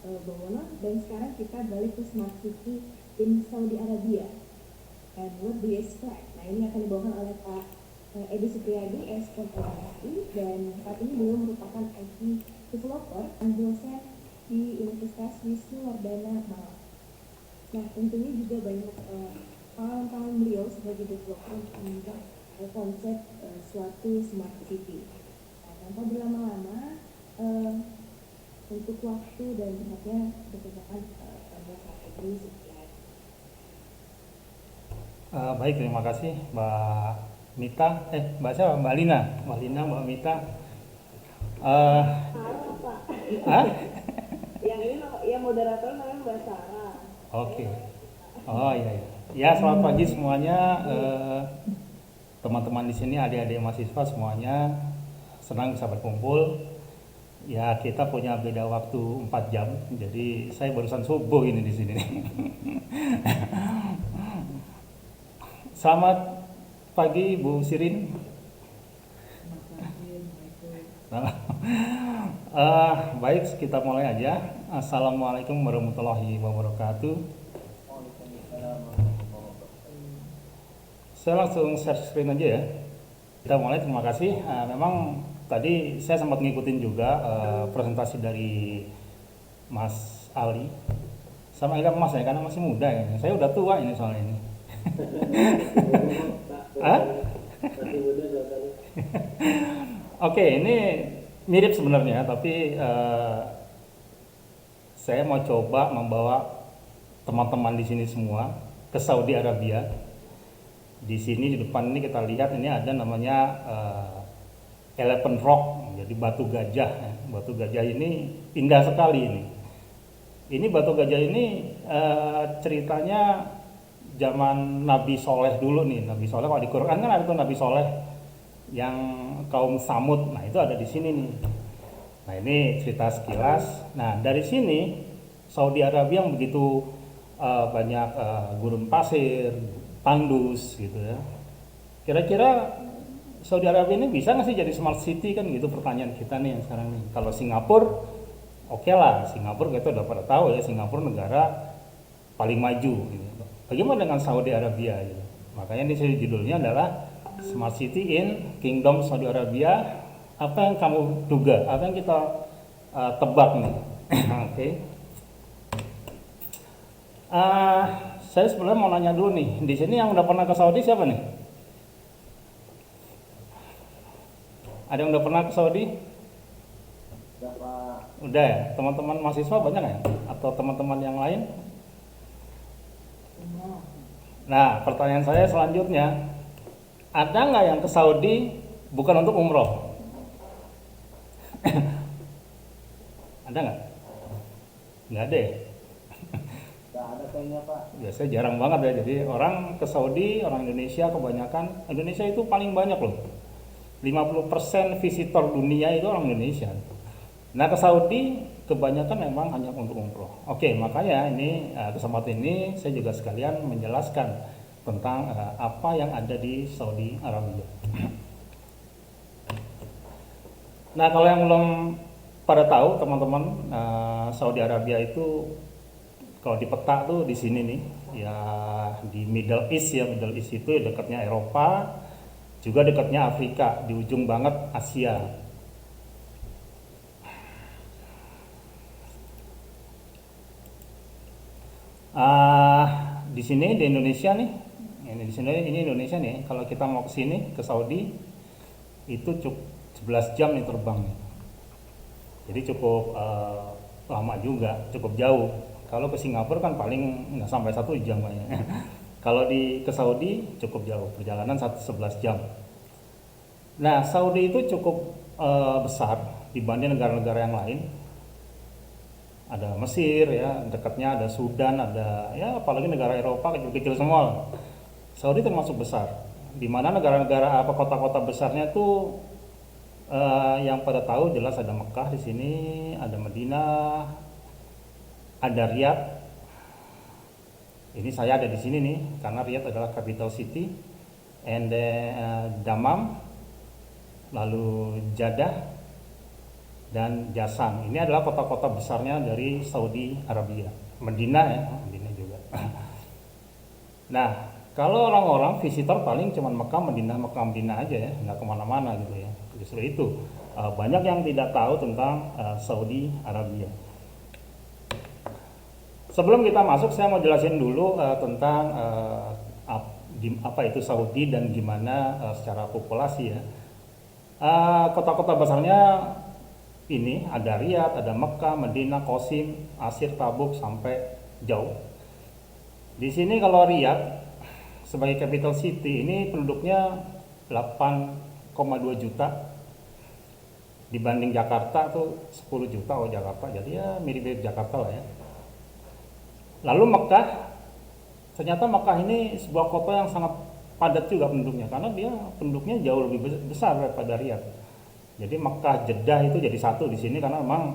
Bowono, dan sekarang kita balik ke Smart City in Saudi Arabia. And what do you expect? Nah, ini akan dibawakan oleh Pak Edi Supriyadi, Eskom LSI, dan saat ini beliau merupakan IT developer dan dosen di Universitas Wisnuwardana Malang. Nah, tentunya juga banyak pengalaman beliau sebagai developer untuk mengubah konsep suatu smart city. Nah, tanpa berlama-lama, untuk waktu dan tempatnya dipersilakan pada Pak Edi Supriyadi. Baik, terima kasih Mbak Mita, Mbak siapa? Mbak Lina, Mbak Mita. Sarah, Pak. Ah, Yang ini yang moderator namanya Mbak Sarah. oke. Oh iya, iya. Ya, selamat pagi semuanya. Teman-teman di sini, adik-adik mahasiswa semuanya, senang bisa berkumpul. Ya, kita punya beda waktu 4 jam, jadi saya barusan subuh ini di sini. Selamat pagi Bu Sirin. Baik, kita mulai aja. Assalamualaikum warahmatullahi wabarakatuh. Saya langsung share screen aja ya. Kita mulai, terima kasih. Memang tadi saya sempat ngikutin juga presentasi dari Mas Ali. Sama Ilham Mas ya, karena masih muda ya. Saya udah tua ini soalnya ini. Hah? Oke, ini mirip sebenarnya, tapi saya mau coba membawa teman-teman di sini semua ke Saudi Arabia. Di sini di depan ini kita lihat ini ada namanya Elephant Rock, jadi batu gajah. Batu gajah ini indah sekali ini. Ini batu gajah ini ceritanya zaman Nabi Soleh dulu nih. Nabi Soleh, kalau di Quran kan ada tuh Nabi Soleh yang kaum Samud. Nah, itu ada di sini nih. Nah, ini cerita sekilas. Nah, dari sini Saudi Arabia yang begitu banyak gurun pasir, tandus gitu ya. Kira-kira Saudi Arabia ini bisa nggak sih jadi smart city kan gitu, pertanyaan kita nih yang sekarang nih. Kalau Singapura, oke lah, Singapura kita udah pada tahu ya, Singapura negara paling maju gitu. Bagaimana dengan Saudi Arabia gitu. Makanya ini judulnya adalah Smart City in Kingdom Saudi Arabia. Apa yang kamu duga? Apa yang kita tebak nih? Oke. Saya sebenarnya mau nanya dulu nih. Di sini yang udah pernah ke Saudi siapa nih? Ada yang udah pernah ke Saudi? Udah ya? Teman-teman mahasiswa banyak ya? Atau teman-teman yang lain? Nah, pertanyaan saya selanjutnya, ada nggak yang ke Saudi bukan untuk umroh? Ada nggak? Nggak ada ya? Nggak ada kayaknya Pak. Biasanya jarang banget ya. Jadi orang ke Saudi, orang Indonesia kebanyakan. Indonesia itu paling banyak loh. 50% visitor dunia itu orang Indonesia. Nah, ke Saudi kebanyakan memang hanya untuk umroh. Oke, makanya ini kesempatan ini saya juga sekalian menjelaskan tentang apa yang ada di Saudi Arabia. Nah, kalau yang belum pada tahu teman-teman, Saudi Arabia itu kalau di peta tuh di sini nih, ya di Middle East ya. Middle East itu dekatnya Eropa, juga dekatnya Afrika, di ujung banget Asia. Di sini di Indonesia nih, ini di sini ini Indonesia nih. Kalau kita mau ke sini ke Saudi itu cukup 11 jam nih terbang nih. Jadi cukup lama juga, cukup jauh. Kalau ke Singapura kan paling nggak sampai 1 jam kayaknya. Kalau ke Saudi cukup jauh, perjalanan 11 jam. Nah, Saudi itu cukup besar dibanding negara-negara yang lain. Ada Mesir ya, dekatnya ada Sudan, ada ya apalagi negara Eropa kecil-kecil semua. Saudi termasuk besar. Di mana negara-negara apa kota-kota besarnya tuh yang pada tahu jelas ada Mekah di sini, ada Madinah, ada Riyadh. Ini saya ada di sini nih karena Riyadh adalah capital city, and then Dammam, lalu Jeddah, dan Jasan. Ini adalah kota-kota besarnya dari Saudi Arabia. Medina ya, Medina juga. Nah, kalau orang-orang visitor paling cuma Mekah, Medina aja ya, nggak kemana-mana gitu ya. Justru itu banyak yang tidak tahu tentang Saudi Arabia. Sebelum kita masuk, saya mau jelasin dulu tentang apa itu Saudi dan gimana secara populasi ya. Kota-kota besarnya ini ada Riyadh, ada Mekah, Medina, Qasim, Asir, Tabuk sampai jauh. Di sini kalau Riyadh sebagai capital city ini penduduknya 8,2 juta. Dibanding Jakarta tuh 10 juta Jakarta, jadi ya mirip-mirip Jakarta lah ya. Lalu Mekah, ternyata Mekah ini sebuah kota yang sangat padat juga penduduknya, karena dia penduduknya jauh lebih besar daripada Riyadh. Jadi Mekah Jeddah itu jadi satu di sini karena memang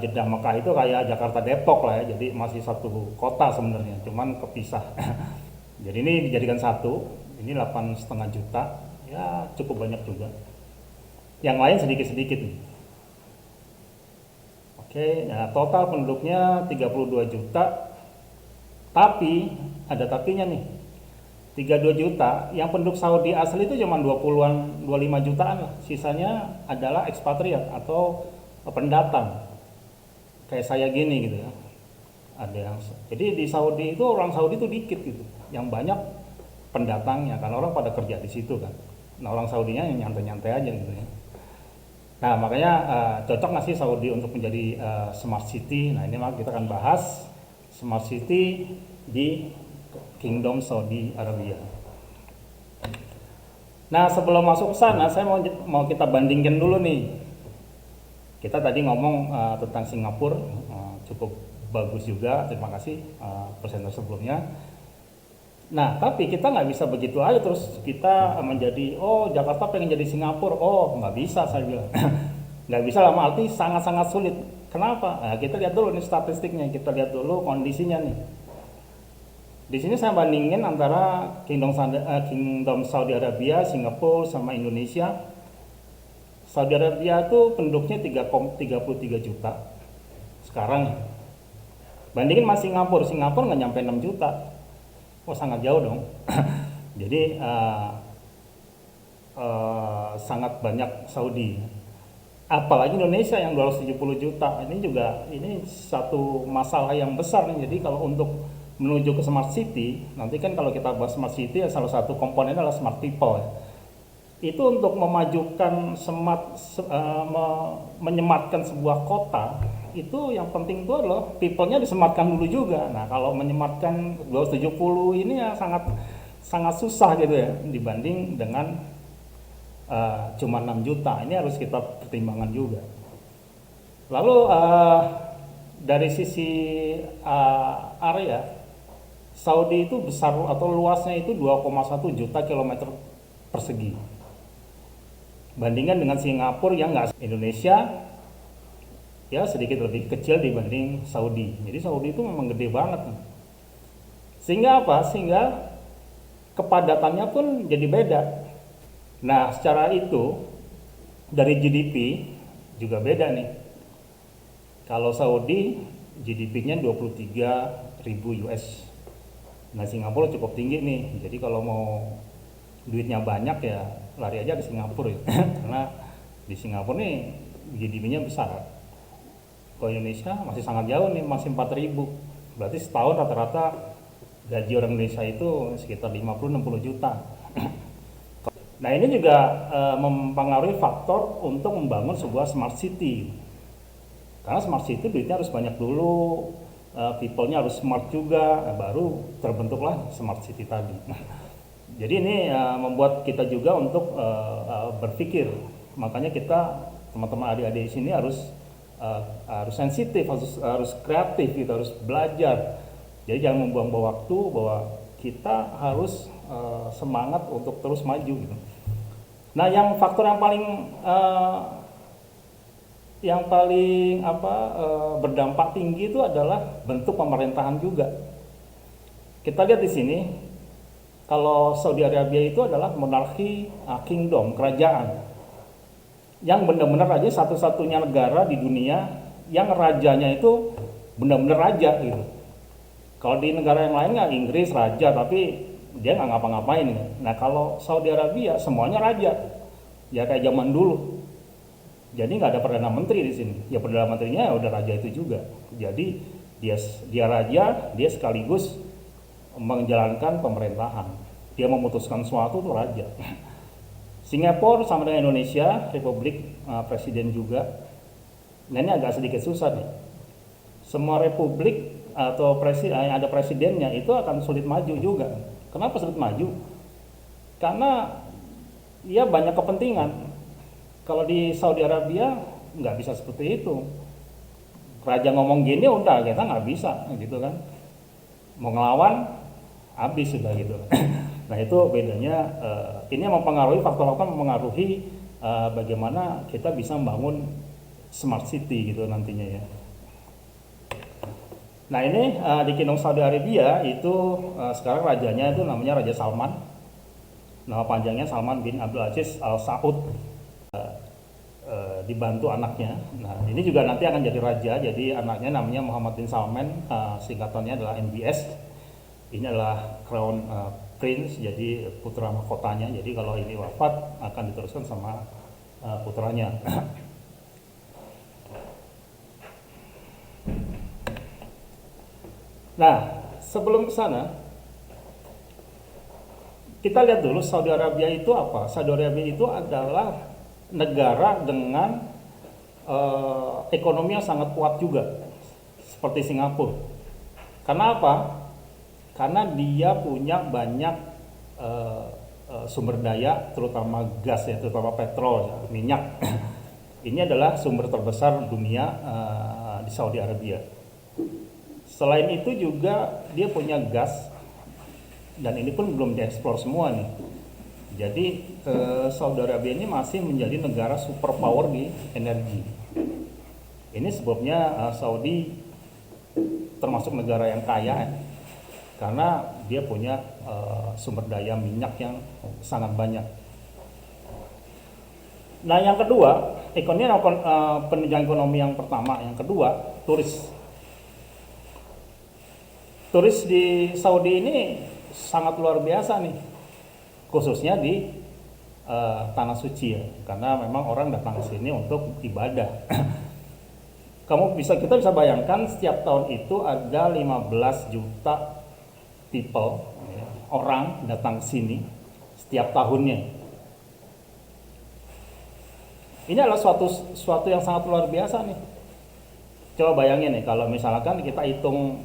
Jeddah Mekah itu kayak Jakarta Depok lah ya, jadi masih satu kota sebenarnya, cuman kepisah. Jadi ini dijadikan satu, ini 8,5 juta, ya cukup banyak juga. Yang lain sedikit-sedikit nih. Oke, nah total penduduknya 32 juta. Tapi ada tapinya nih. 32 juta, yang penduduk Saudi asli itu cuma 20-an, 25 jutaan lah. Sisanya adalah ekspatriat atau pendatang. Kayak saya gini gitu ya. Ada yang jadi di Saudi itu orang Saudi itu dikit gitu. Yang banyak pendatangnya, karena orang pada kerja di situ kan. Nah, orang Saudinya yang nyantai-nyantai aja gitu ya. Nah, makanya cocok nggak sih Saudi untuk menjadi smart city? Nah, ini maka kita akan bahas smart city di Kingdom Saudi Arabia. Nah, sebelum masuk ke sana, saya mau kita bandingkan dulu nih. Kita tadi ngomong tentang Singapura, cukup bagus juga. Terima kasih presenter sebelumnya. Nah, tapi kita nggak bisa begitu aja terus kita menjadi, oh Jakarta pengen jadi Singapura, oh nggak bisa saya bilang. Nggak bisa lama arti sangat-sangat sulit. Kenapa? Nah, kita lihat dulu nih statistiknya, kita lihat dulu kondisinya nih. Di sini saya bandingin antara Kingdom Saudi Arabia, Singapura, sama Indonesia. Saudi Arabia itu penduduknya 33 juta sekarang. Bandingin sama Singapura, Singapura nggak nyampe 6 juta. Oh sangat jauh dong. Jadi sangat banyak Saudi. Apalagi Indonesia yang 270 juta. Ini satu masalah yang besar nih. Jadi kalau untuk menuju ke smart city, nanti kan kalau kita bahas smart city, salah satu komponen adalah smart people. Itu untuk memajukan menyematkan sebuah kota, itu yang penting itu adalah people-nya disematkan dulu juga. Nah, kalau menyematkan 270 ini ya sangat susah gitu ya dibanding dengan cuma 6 juta. Ini harus kita pertimbangkan juga. Lalu dari sisi area, Saudi itu besar atau luasnya itu 2,1 juta kilometer persegi. Bandingkan dengan Singapura yang nggak, Indonesia ya sedikit lebih kecil dibanding Saudi. Jadi Saudi itu memang gede banget. Sehingga apa? Sehingga kepadatannya pun jadi beda. Nah, secara itu dari GDP juga beda nih. Kalau Saudi GDP-nya 23.000 US. Nah, Singapura cukup tinggi nih. Jadi kalau mau duitnya banyak ya lari aja ke Singapura ya. Karena di Singapura nih GDP-nya besar. Kalau Indonesia masih sangat jauh nih, masih 4.000. Berarti setahun rata-rata gaji orang Indonesia itu sekitar 50-60 juta. Nah, ini juga mempengaruhi faktor untuk membangun sebuah smart city. Karena smart city duitnya harus banyak dulu, people-nya harus smart juga, baru terbentuklah smart city tadi. Jadi ini membuat kita juga untuk berpikir. Makanya kita, teman-teman adik-adik di sini harus sensitif, harus kreatif, kita harus belajar. Jadi jangan membuang-buang waktu, bahwa kita harus semangat untuk terus maju gitu. Nah, yang faktor yang paling berdampak tinggi itu adalah bentuk pemerintahan juga. Kita lihat di sini, kalau Saudi Arabia itu adalah monarki, kingdom, kerajaan. yang benar-benar aja satu-satunya negara di dunia yang rajanya itu benar-benar raja gitu. Kalau di negara yang lain nggak, Inggris raja tapi dia nggak ngapa-ngapain gitu. Nah kalau Saudi Arabia semuanya raja, ya kayak zaman dulu. Jadi nggak ada perdana menteri di sini. Ya perdana menterinya ya udah raja itu juga. Jadi dia raja, dia sekaligus menjalankan pemerintahan. Dia memutuskan sesuatu tuh raja. Singapura sama dengan Indonesia, Republik Presiden juga. Nah ini agak sedikit susah nih. Semua republik atau yang ada presidennya itu akan sulit maju juga. Kenapa sulit maju? Karena ya banyak kepentingan. Kalau di Saudi Arabia nggak bisa seperti itu. Raja ngomong gini udah kita nggak bisa gitu kan. Mau ngelawan habis sudah gitu. Nah itu bedanya, ini mempengaruhi faktor-faktor mempengaruhi bagaimana kita bisa membangun smart city gitu nantinya ya. Nah ini di Kingdom Saudi Arabia itu sekarang rajanya itu namanya Raja Salman. Nama panjangnya Salman bin Abdul Aziz Al Saud, dibantu anaknya. Nah ini juga nanti akan jadi raja, jadi anaknya namanya Muhammad bin Salman, singkatannya adalah MBS. Ini adalah Crown Prince, jadi putra mahkotanya. Jadi kalau ini wafat akan diteruskan sama putranya. Nah, sebelum ke sana, kita lihat dulu Saudi Arabia itu apa? Saudi Arabia itu adalah negara dengan ekonomi yang sangat kuat juga, seperti Singapura. Karena apa? Karena dia punya banyak sumber daya, terutama gas ya, terutama petrol, ya, minyak. Ini adalah sumber terbesar dunia di Saudi Arabia. Selain itu juga dia punya gas, dan ini pun belum dieksplor semua nih. Jadi Saudi Arabia ini masih menjadi negara superpower di energi. Ini sebabnya Saudi termasuk negara yang kaya ya, karena dia punya sumber daya minyak yang sangat banyak. Nah yang kedua, penunjang ekonomi yang pertama. Yang kedua, turis. Turis di Saudi ini sangat luar biasa nih, khususnya di tanah suci ya, karena memang orang datang ke sini untuk ibadah. Kita bisa bayangkan setiap tahun itu ada 15 juta people, ya, orang datang ke sini setiap tahunnya. Ini adalah suatu yang sangat luar biasa nih. Coba bayangin nih kalau misalkan kita hitung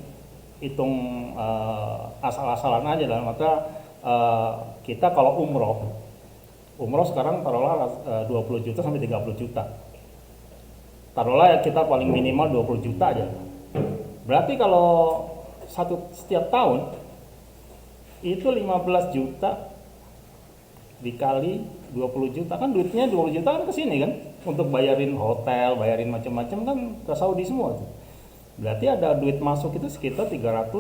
asal-asalan aja, dalam mata kita kalau umroh sekarang taruhlah 20 juta sampai 30 juta. Taruhlah ya kita paling minimal 20 juta aja. Berarti kalau setiap tahun itu 15 juta dikali 20 juta, kan duitnya 20 juta kan ke sini kan, untuk bayarin hotel, bayarin macam-macam kan ke Saudi semua tuh. Berarti ada duit masuk itu sekitar 300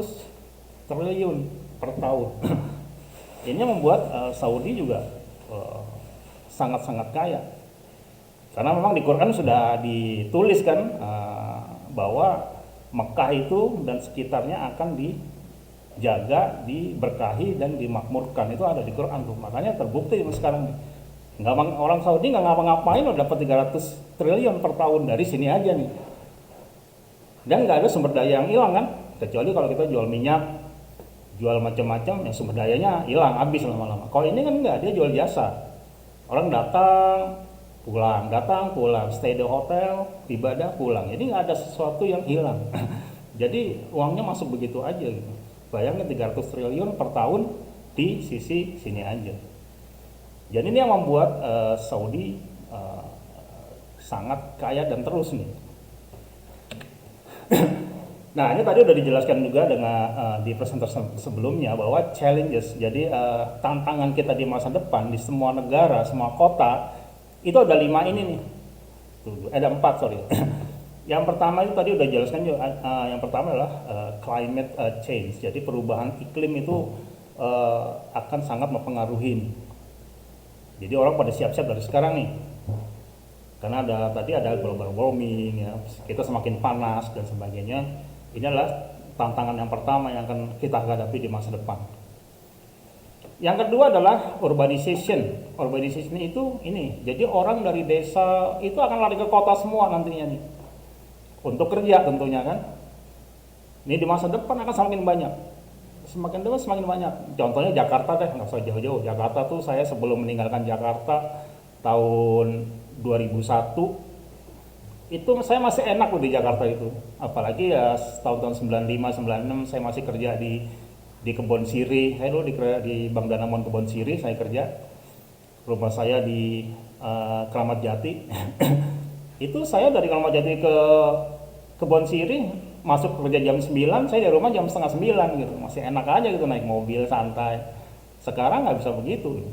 triliun per tahun. Ini membuat Saudi juga sangat-sangat kaya. Karena memang di Quran sudah ditulis kan bahwa Mekah itu dan sekitarnya akan dijaga, diberkahi dan dimakmurkan. Itu ada di Quran tuh. Makanya terbukti sekarang orang Saudi nggak ngapa-ngapain udah dapat 300 triliun per tahun dari sini aja nih. Dan nggak ada sumber daya yang hilang kan, kecuali kalau kita jual minyak, jual macam-macam, yang sumber dayanya hilang, habis lama-lama. Kalau ini kan nggak, dia jual jasa. Orang datang pulang, stay di hotel, ibadah, pulang. Jadi nggak ada sesuatu yang hilang. Jadi uangnya masuk begitu aja gitu. Bayangin 300 triliun per tahun di sisi sini aja. Jadi ini yang membuat Saudi sangat kaya dan terus nih. Nah ini tadi udah dijelaskan juga dengan di presentasi sebelumnya bahwa challenges, jadi tantangan kita di masa depan di semua negara, semua kota itu ada 5 ini nih. Ada 4 sorry. Yang pertama itu tadi udah dijelaskan juga. Yang pertama adalah climate change. Jadi perubahan iklim itu akan sangat mempengaruhi. Jadi orang pada siap-siap dari sekarang nih. Karena tadi ada global warming ya, kita semakin panas dan sebagainya. Ini adalah tantangan yang pertama yang akan kita hadapi di masa depan. Yang kedua adalah urbanization. Urbanization itu ini, jadi orang dari desa itu akan lari ke kota semua nantinya nih, untuk kerja tentunya kan. Ini di masa depan akan semakin banyak, semakin banyak. Contohnya Jakarta deh, nggak usah jauh-jauh. Jakarta tuh saya sebelum meninggalkan Jakarta tahun 2001 itu saya masih enak loh di Jakarta itu, apalagi ya tahun-tahun 95 96 saya masih kerja di Kebon Siri. Saya dulu di Bank Danamon Kebon Siri saya kerja, rumah saya di Kramat Jati. Itu saya dari Kramat Jati ke Kebon Siri masuk kerja jam 9, saya dari rumah jam setengah 9 gitu, masih enak aja gitu naik mobil santai. Sekarang nggak bisa begitu gitu.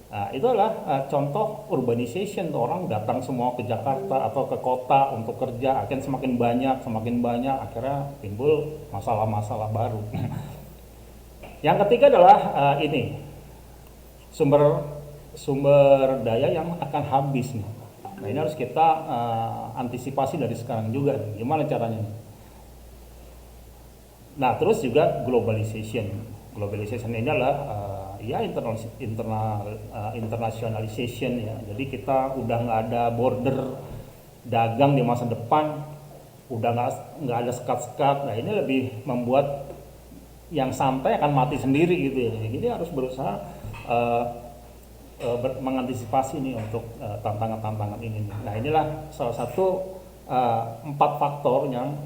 Nah, itu adalah contoh urbanization, orang datang semua ke Jakarta atau ke kota untuk kerja, akan semakin banyak, akhirnya timbul masalah-masalah baru. Yang ketiga adalah ini sumber daya yang akan habis nih. Nah, ini harus kita antisipasi dari sekarang juga. Gimana caranya? Nah, terus juga globalization. Globalization ini adalah ya internationalization ya. Jadi kita udah nggak ada border dagang di masa depan, udah nggak ada sekat-sekat. Nah, ini lebih membuat yang santai akan mati sendiri gitu ya. Jadi harus berusaha mengantisipasi nih untuk tantangan-tantangan ini. Nah, inilah salah satu 4 faktor yang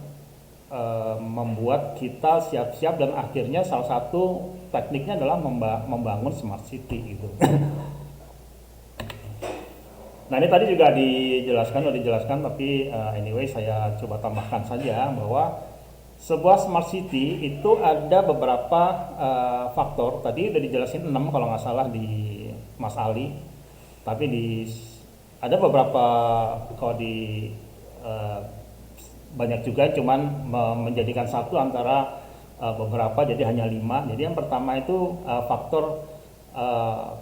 membuat kita siap-siap, dan akhirnya salah satu tekniknya adalah membangun smart city gitu. Nah, ini tadi juga dijelaskan, tapi anyway saya coba tambahkan saja bahwa sebuah smart city itu ada beberapa faktor. Tadi udah dijelasin 6 kalau nggak salah di Mas Ali, tapi ada beberapa kalau di banyak juga, cuman menjadikan satu antara beberapa, jadi hanya 5. Jadi yang pertama itu faktor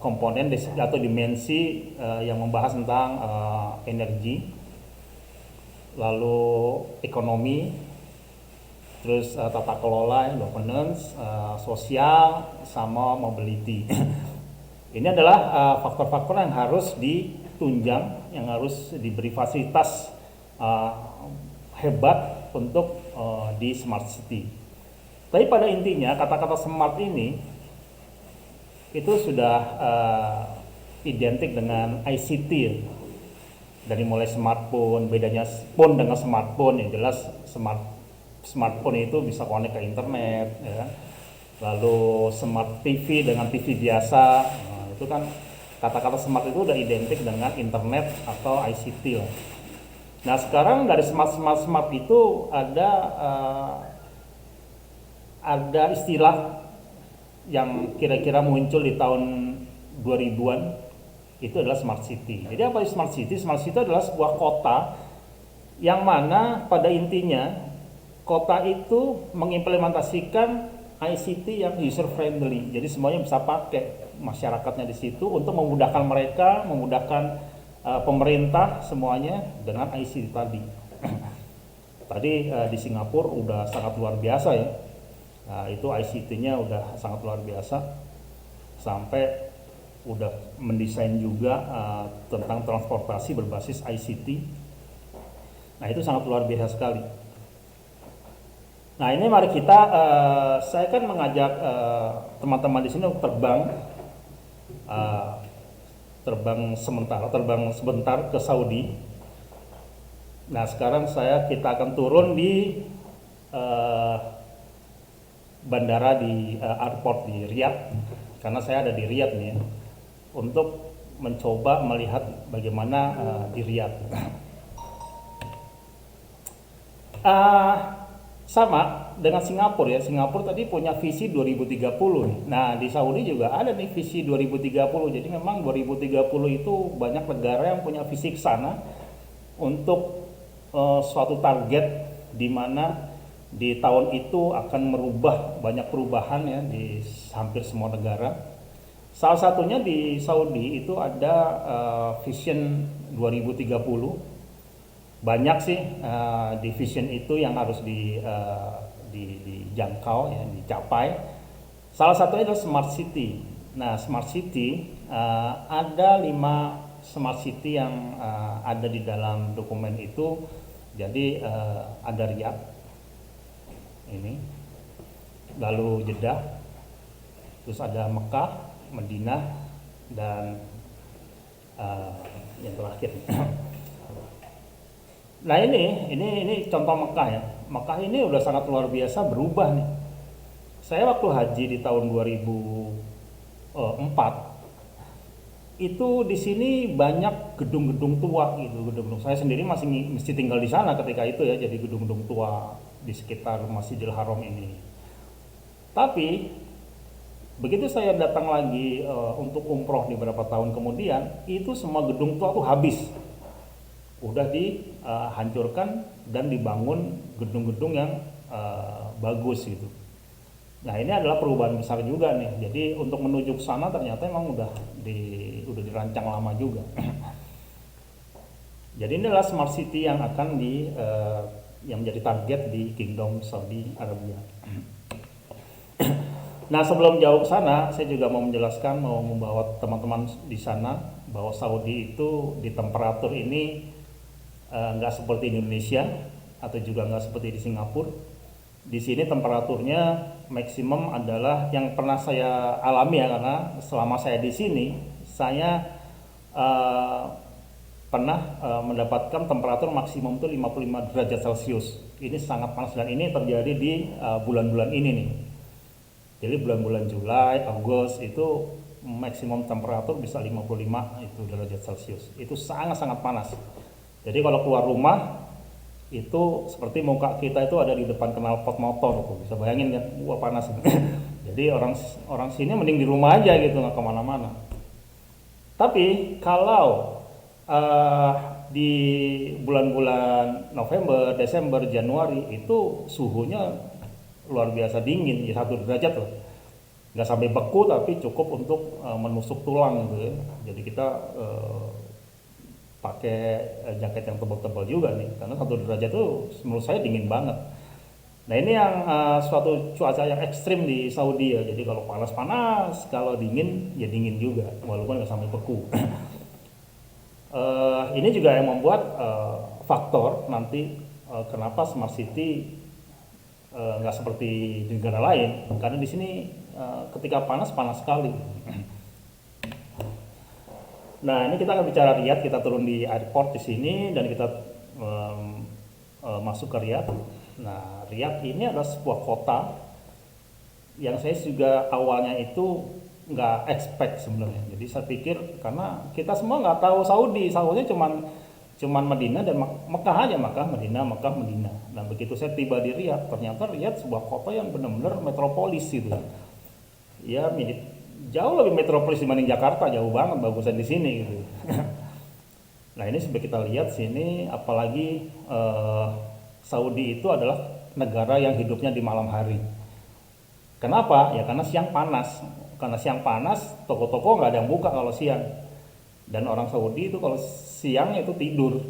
komponen atau dimensi yang membahas tentang energi, lalu ekonomi, terus tata kelola, governance, sosial, sama mobility. Ini adalah faktor-faktor yang harus ditunjang, yang harus diberi fasilitas hebat untuk di smart city. Tapi pada intinya kata-kata smart ini itu sudah identik dengan ICT ya. Dari mulai smartphone, bedanya phone dengan smartphone yang jelas smartphone itu bisa connect ke internet ya. Lalu smart TV dengan TV biasa, nah, itu kan kata-kata smart itu udah identik dengan internet atau ICT lah. Nah, sekarang dari smart itu ada istilah yang kira-kira muncul di tahun 2000-an, itu adalah smart city. Jadi apa itu smart city? Smart city adalah sebuah kota yang mana pada intinya kota itu mengimplementasikan ICT yang user friendly. Jadi semuanya bisa pakai, masyarakatnya di situ, untuk memudahkan mereka, memudahkan pemerintah semuanya dengan ICT tadi. Tadi di Singapura udah sangat luar biasa ya. Nah, itu ICT-nya udah sangat luar biasa, sampai udah mendesain juga tentang transportasi berbasis ICT. Nah, itu sangat luar biasa sekali. Nah, ini mari kita, saya kan mengajak teman-teman di sini untuk terbang sebentar ke Saudi. Nah, sekarang kita akan turun di bandara di airport di Riyadh, karena saya ada di Riyadh nih ya, untuk mencoba melihat bagaimana di Riyadh. Sama dengan Singapura ya. Singapura tadi punya visi 2030. Nah, di Saudi juga ada nih visi 2030. Jadi memang 2030 itu banyak negara yang punya visi ke sana untuk suatu target di mana di tahun itu akan merubah banyak perubahan ya di hampir semua negara. Salah satunya di Saudi itu ada Vision 2030. Banyak sih division itu yang harus dijangkau, ya, dicapai. Salah satunya adalah smart city. Nah, smart city ada 5 smart city yang ada di dalam dokumen itu. Jadi ada Riyadh ini, lalu Jeddah, terus ada Mekah, Madinah, dan yang terakhir. Nah ini contoh Mekah ya. Mekah ini udah sangat luar biasa berubah nih. Saya waktu haji di tahun 2004 itu di sini banyak gedung-gedung tua gitu, gedung-gedung. Saya sendiri mesti tinggal di sana ketika itu ya, jadi gedung-gedung tua di sekitar Masjidil Haram ini. Tapi begitu saya datang lagi untuk umroh di beberapa tahun kemudian, itu semua gedung tua tuh habis. Udah dihancurkan dan dibangun gedung-gedung yang bagus gitu. Nah, ini adalah perubahan besar juga nih. Jadi untuk menuju ke sana ternyata memang udah dirancang lama juga. Jadi ini adalah smart city yang akan yang menjadi target di Kingdom Saudi Arabia. Nah, sebelum jauh ke sana, saya juga mau menjelaskan, mau membawa teman-teman di sana bahwa Saudi itu di temperatur ini nggak seperti Indonesia atau juga nggak seperti di Singapura. Di sini temperaturnya maksimum adalah yang pernah saya alami ya, karena selama saya di sini saya pernah mendapatkan temperatur maksimum itu 55 derajat Celcius. Ini sangat panas dan ini terjadi di bulan-bulan ini nih. Jadi bulan-bulan Juli, Agustus itu maksimum temperatur bisa 55 itu derajat Celcius. Itu sangat-sangat panas. Jadi kalau keluar rumah itu seperti muka kita itu ada di depan knalpot motor tuh. Bisa bayangin kan, wah panas. Jadi orang sini mending di rumah aja gitu, nggak kemana-mana. Tapi kalau di bulan-bulan November, Desember, Januari itu suhunya luar biasa dingin, ya 1 derajat loh. Nggak sampai beku tapi cukup untuk menusuk tulang gitu ya. Jadi kita pakai jaket yang tebal-tebal juga nih, karena 1 derajat itu menurut saya dingin banget. Nah ini yang suatu cuaca yang ekstrim di Saudi ya. Jadi kalau panas-panas, kalau dingin ya dingin juga, walaupun nggak sampai beku. Ini juga yang membuat faktor nanti kenapa smart city nggak seperti di negara lain, karena di sini ketika panas sekali. Nah ini kita akan bicara Riyadh, kita turun di airport di sini dan kita masuk ke Riyadh. Nah Riyadh ini adalah sebuah kota yang saya juga awalnya itu nggak expect sebenarnya. Jadi saya pikir karena kita semua nggak tahu Saudinya cuman Madinah dan Mekah aja, Madinah. Dan begitu saya tiba di Riyadh, ternyata Riyadh sebuah kota yang benar-benar metropolis gitu. Ya jauh lebih metropolis dibanding Jakarta, jauh banget bagusan di sini gitu. Nah ini seperti kita lihat sini, apalagi Saudi itu adalah negara yang hidupnya di malam hari. Kenapa? Ya karena siang panas. Karena siang panas, toko-toko nggak ada yang buka kalau siang. Dan orang Saudi itu kalau siang itu tidur.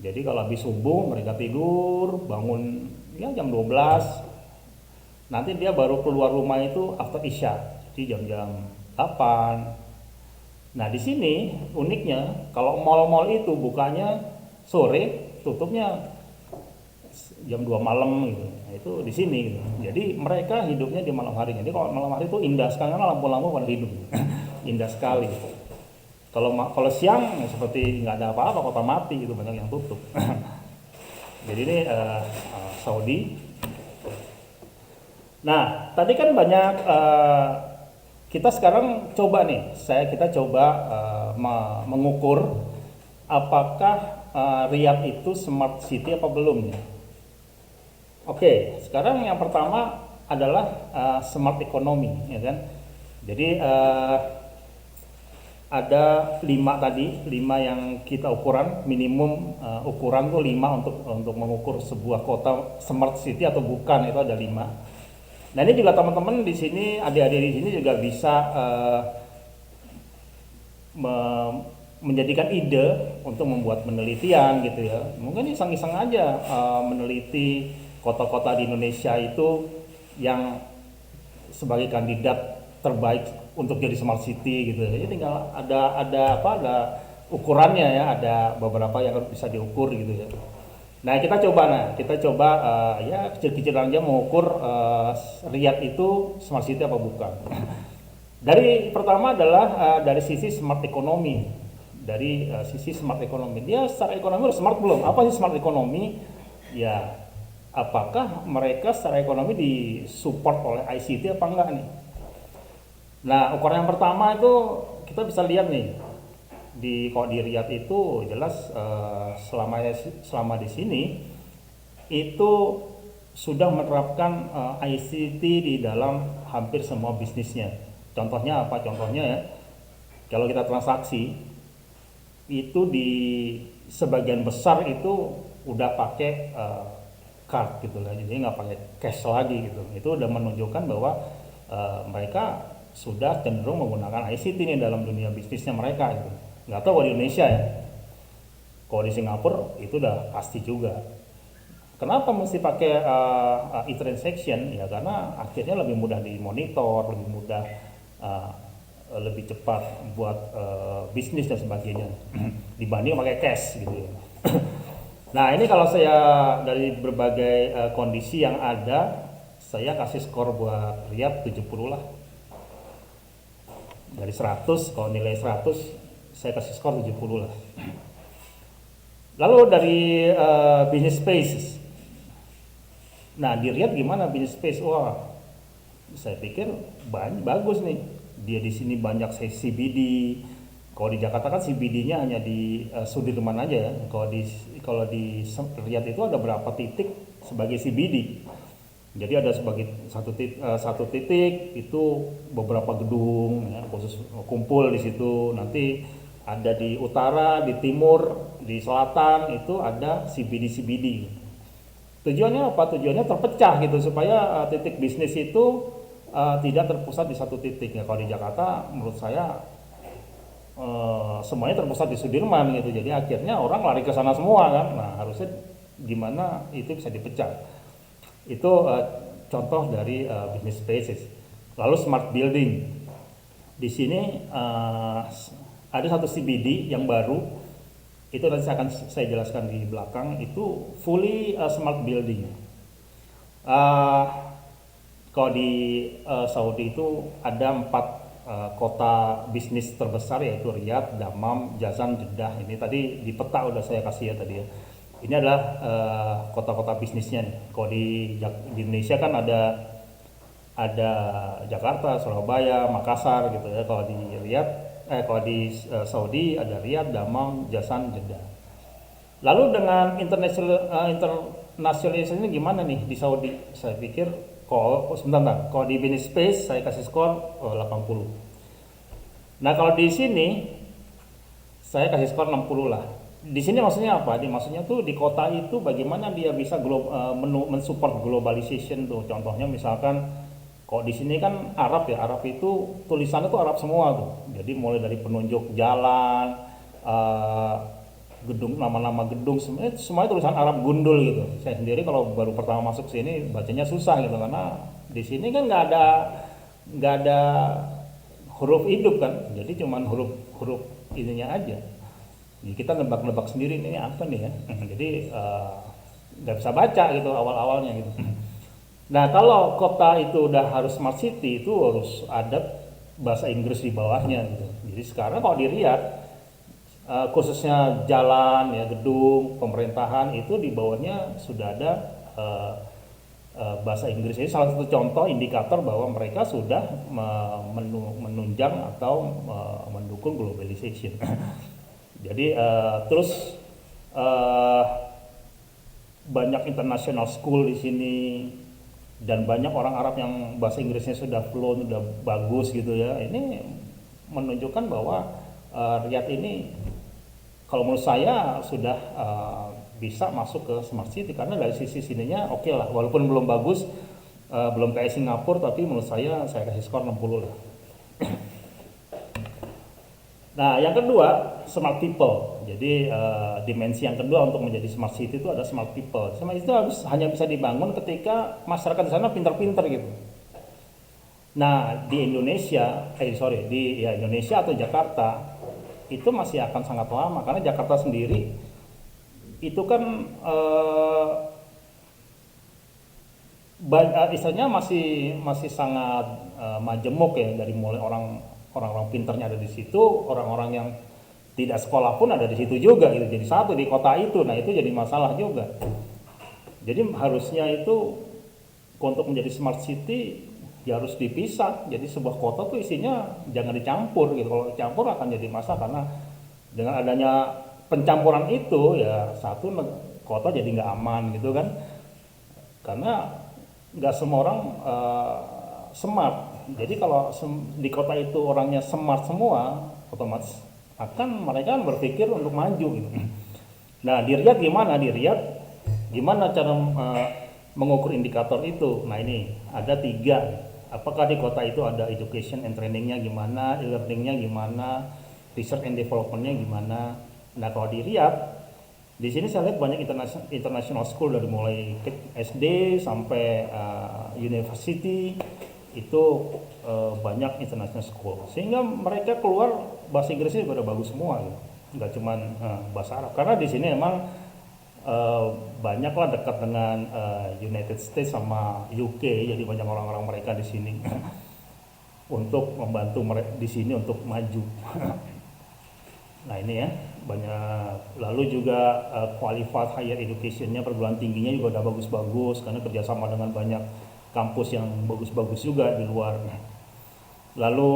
Jadi kalau habis subuh mereka tidur, bangun ya jam 12. Nanti dia baru keluar rumah itu after Isya, jadi jam-jam 8. Nah, di sini uniknya kalau mal-mal itu bukanya sore, tutupnya jam 2 malam gitu. Nah, itu di sini gitu. Jadi mereka hidupnya di malam hari. Jadi kalau malam hari itu indah sekali karena lampu-lampu pada hidup. Indah sekali. Kalau siang ya seperti nggak ada apa-apa, kota mati gitu, banyak yang tutup. Jadi ini Saudi. Nah tadi kan banyak kita sekarang coba nih, kita coba mengukur apakah Riyadh itu smart city apa belum nih. Oke, sekarang yang pertama adalah smart economy, ya kan. Jadi ada 5 yang kita ukuran minimum, ukuran tuh 5 untuk mengukur sebuah kota smart city atau bukan, itu ada 5. Nah ini juga teman-teman di sini, adik-adik di sini juga bisa menjadikan ide untuk membuat penelitian gitu ya. Mungkin iseng-iseng aja meneliti kota-kota di Indonesia itu yang sebagai kandidat terbaik untuk jadi smart city gitu. Jadi tinggal ada ukurannya ya, ada beberapa yang harus bisa diukur gitu ya. Nah, kita coba ya kecil-kecil aja mengukur Riyadh itu smart city apa bukan. Dari pertama adalah dari sisi smart ekonomi. Dari sisi smart ekonomi. Dia secara ekonomi harus smart belum? Apa sih smart ekonomi? Ya, apakah mereka secara ekonomi disupport oleh ICT apa enggak nih? Nah, ukuran yang pertama itu kita bisa lihat nih kalau di Riyadh itu jelas selama di sini itu sudah menerapkan ICT di dalam hampir semua bisnisnya. Contohnya apa? Contohnya ya, kalau kita transaksi itu di sebagian besar itu udah pakai card gitu lah, jadi nggak pakai cash lagi gitu. Itu udah menunjukkan bahwa mereka sudah cenderung menggunakan ICT nih dalam dunia bisnisnya mereka gitu. Nggak tahu kalau di Indonesia ya. Kalau di Singapura itu udah pasti juga. Kenapa mesti pakai e-transaction? Ya karena akhirnya lebih mudah dimonitor, lebih mudah lebih cepat buat bisnis dan sebagainya dibanding pakai cash gitu ya. Nah, ini kalau saya dari berbagai kondisi yang ada, saya kasih skor buat Riyadh 70 lah. Dari 100, kalau nilai 100 saya kasih skor 70 lah. Lalu dari business spaces. Nah, di Riyadh gimana business space? Wah, saya pikir bagus nih. Dia di sini banyak CBD. Kalau di Jakarta kan CBD-nya hanya di Sudirman aja ya. Kalau di Riyadh itu ada berapa titik sebagai CBD. Jadi ada sebagai satu titik itu beberapa gedung ya, khusus kumpul di situ. Nanti ada di utara, di timur, di selatan itu ada CBD. Tujuannya apa? Tujuannya terpecah gitu supaya titik bisnis itu tidak terpusat di satu titik ya. Kalau di Jakarta menurut saya semuanya terpusat di Sudirman gitu. Jadi akhirnya orang lari ke sana semua kan. Nah, harusnya gimana itu bisa dipecah. Itu contoh dari business spaces. Lalu smart building. Di sini ada satu CBD yang baru. Itu nanti akan saya jelaskan di belakang. Itu fully smart building. Kalau di Saudi itu ada 4 kota bisnis terbesar, yaitu Riyadh, Dammam, Jazan, Jeddah. Ini tadi di peta udah saya kasih ya tadi ya. Ini adalah kota-kota bisnisnya nih. Kalau di Indonesia kan ada Jakarta, Surabaya, Makassar gitu ya. Kalau di kalau di Saudi ada Riyadh, Dammam, Jazan, Jeddah. Lalu dengan internationalisasi ini gimana nih di Saudi? Saya pikir sebentar. Kalau di business space saya kasih skor 80. Nah, kalau di sini saya kasih skor 60 lah. Di sini maksudnya apa? Maksudnya tuh di kota itu bagaimana dia bisa mensupport globalization tuh. Contohnya misalkan kalau di sini kan Arab ya, Arab itu tulisannya tuh Arab semua tuh. Jadi mulai dari penunjuk jalan, gedung, nama-nama gedung, semuanya tulisan Arab gundul gitu. Saya sendiri kalau baru pertama masuk sini bacanya susah gitu karena di sini kan nggak ada huruf hidup kan. Jadi cuman huruf ininya aja. Jadi kita nebak-nebak sendiri ini apa nih ya. Jadi nggak bisa baca gitu awal-awalnya gitu. Nah, kalau kota itu udah harus smart city itu harus ada bahasa Inggris di bawahnya gitu. Jadi sekarang kalau di Riyadh khususnya jalan ya, gedung pemerintahan itu di bawahnya sudah ada bahasa Inggris. Ini salah satu contoh indikator bahwa mereka sudah menunjang atau mendukung globalization. Jadi terus banyak international school di sini dan banyak orang Arab yang bahasa Inggrisnya sudah fluent, sudah bagus gitu ya. Ini menunjukkan bahwa Riyadh ini kalau menurut saya sudah bisa masuk ke smart city karena dari sisi sininya oke lah, walaupun belum bagus, belum kayak Singapura, tapi menurut saya kasih skor 60 lah. Nah, yang kedua, smart people. Jadi dimensi yang kedua untuk menjadi smart city itu ada smart people. Smart itu hanya bisa dibangun ketika masyarakat di sana pintar-pintar gitu. Nah, di Indonesia, Indonesia atau Jakarta itu masih akan sangat lama karena Jakarta sendiri itu kan istilahnya masih sangat majemuk ya, dari mulai orang-orang pintarnya ada di situ, orang-orang yang tidak sekolah pun ada di situ juga gitu. Jadi satu di kota itu, nah itu jadi masalah juga. Jadi harusnya itu untuk menjadi smart city ya harus dipisah. Jadi sebuah kota tuh isinya jangan dicampur gitu. Kalau dicampur akan jadi masalah karena dengan adanya pencampuran itu ya satu kota jadi nggak aman gitu kan. Karena nggak semua orang smart. Jadi kalau di kota itu orangnya smart semua, otomatis akan mereka berpikir untuk maju gitu. Nah, di Riyadh gimana? Di Riyadh gimana cara mengukur indikator itu? Nah, ini ada 3. Apakah di kota itu ada education and trainingnya gimana, e-learningnya gimana, research and developmentnya gimana? Nah, kalau di Riyadh, di sini saya lihat banyak international school dari mulai SD sampai university itu banyak international school, sehingga mereka keluar bahasa Inggrisnya juga udah bagus semua gitu. Nggak cuman bahasa Arab, karena di sini emang banyaklah dekat dengan United States sama UK, jadi banyak orang-orang mereka di sini untuk membantu mereka di sini untuk maju. Nah ini ya banyak, lalu juga qualified higher educationnya, perguruan tingginya juga udah bagus-bagus karena kerjasama dengan banyak kampus yang bagus-bagus juga di luar. Lalu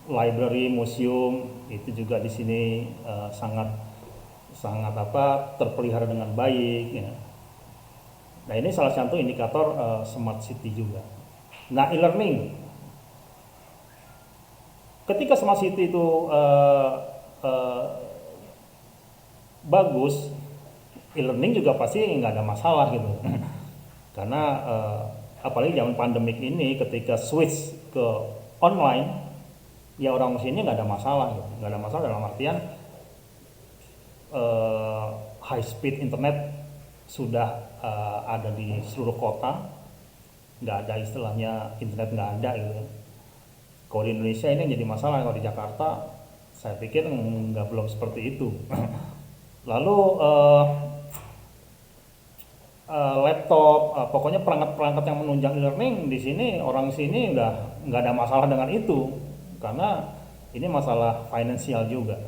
library, museum itu juga di sini sangat terpelihara dengan baik ya. Nah ini salah satu indikator smart city juga. Nah, e-learning, ketika smart city itu bagus, e-learning juga pasti nggak ada masalah gitu. Karena apalagi zaman pandemik ini, ketika switch ke online, ya orang sini nggak ada masalah gitu. Nggak ada masalah dalam artian high speed internet sudah ada di seluruh kota, nggak ada istilahnya internet nggak ada gitu. Kalau di Indonesia ini jadi masalah, kalau di Jakarta saya pikir belum seperti itu. Lalu laptop, pokoknya perangkat-perangkat yang menunjang e-learning di sini, orang sini nggak ada masalah dengan itu, karena ini masalah finansial juga.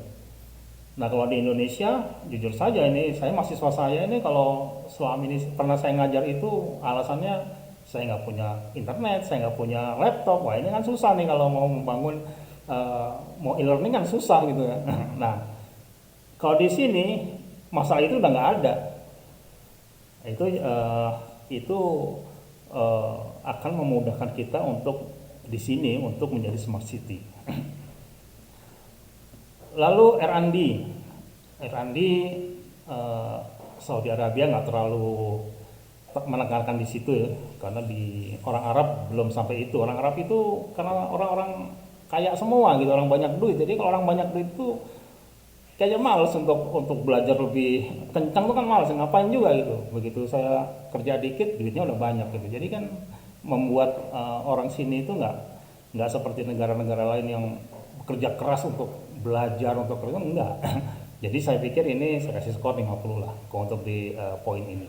Nah kalau di Indonesia, jujur saja ini saya mahasiswa saya ini kalau selama ini pernah saya ngajar itu alasannya saya nggak punya internet, saya nggak punya laptop. Wah ini kan susah nih kalau mau membangun mau e-learning kan susah gitu ya. Nah kalau di sini masalah itu udah nggak ada. Itu akan memudahkan kita untuk di sini untuk menjadi smart city. Lalu R&D, Saudi Arabia nggak terlalu menekankan di situ ya, karena di orang Arab belum sampai itu. Orang Arab itu karena orang-orang kaya semua gitu, orang banyak duit. Jadi kalau orang banyak duit itu kayaknya males untuk belajar lebih kencang, tuh kan males, ngapain juga gitu. Begitu saya kerja dikit, duitnya udah banyak gitu. Jadi kan membuat orang sini itu nggak seperti negara-negara lain yang bekerja keras untuk belajar, untuk kerja, enggak. Jadi saya pikir ini saya kasih skor 50 lah untuk di poin ini.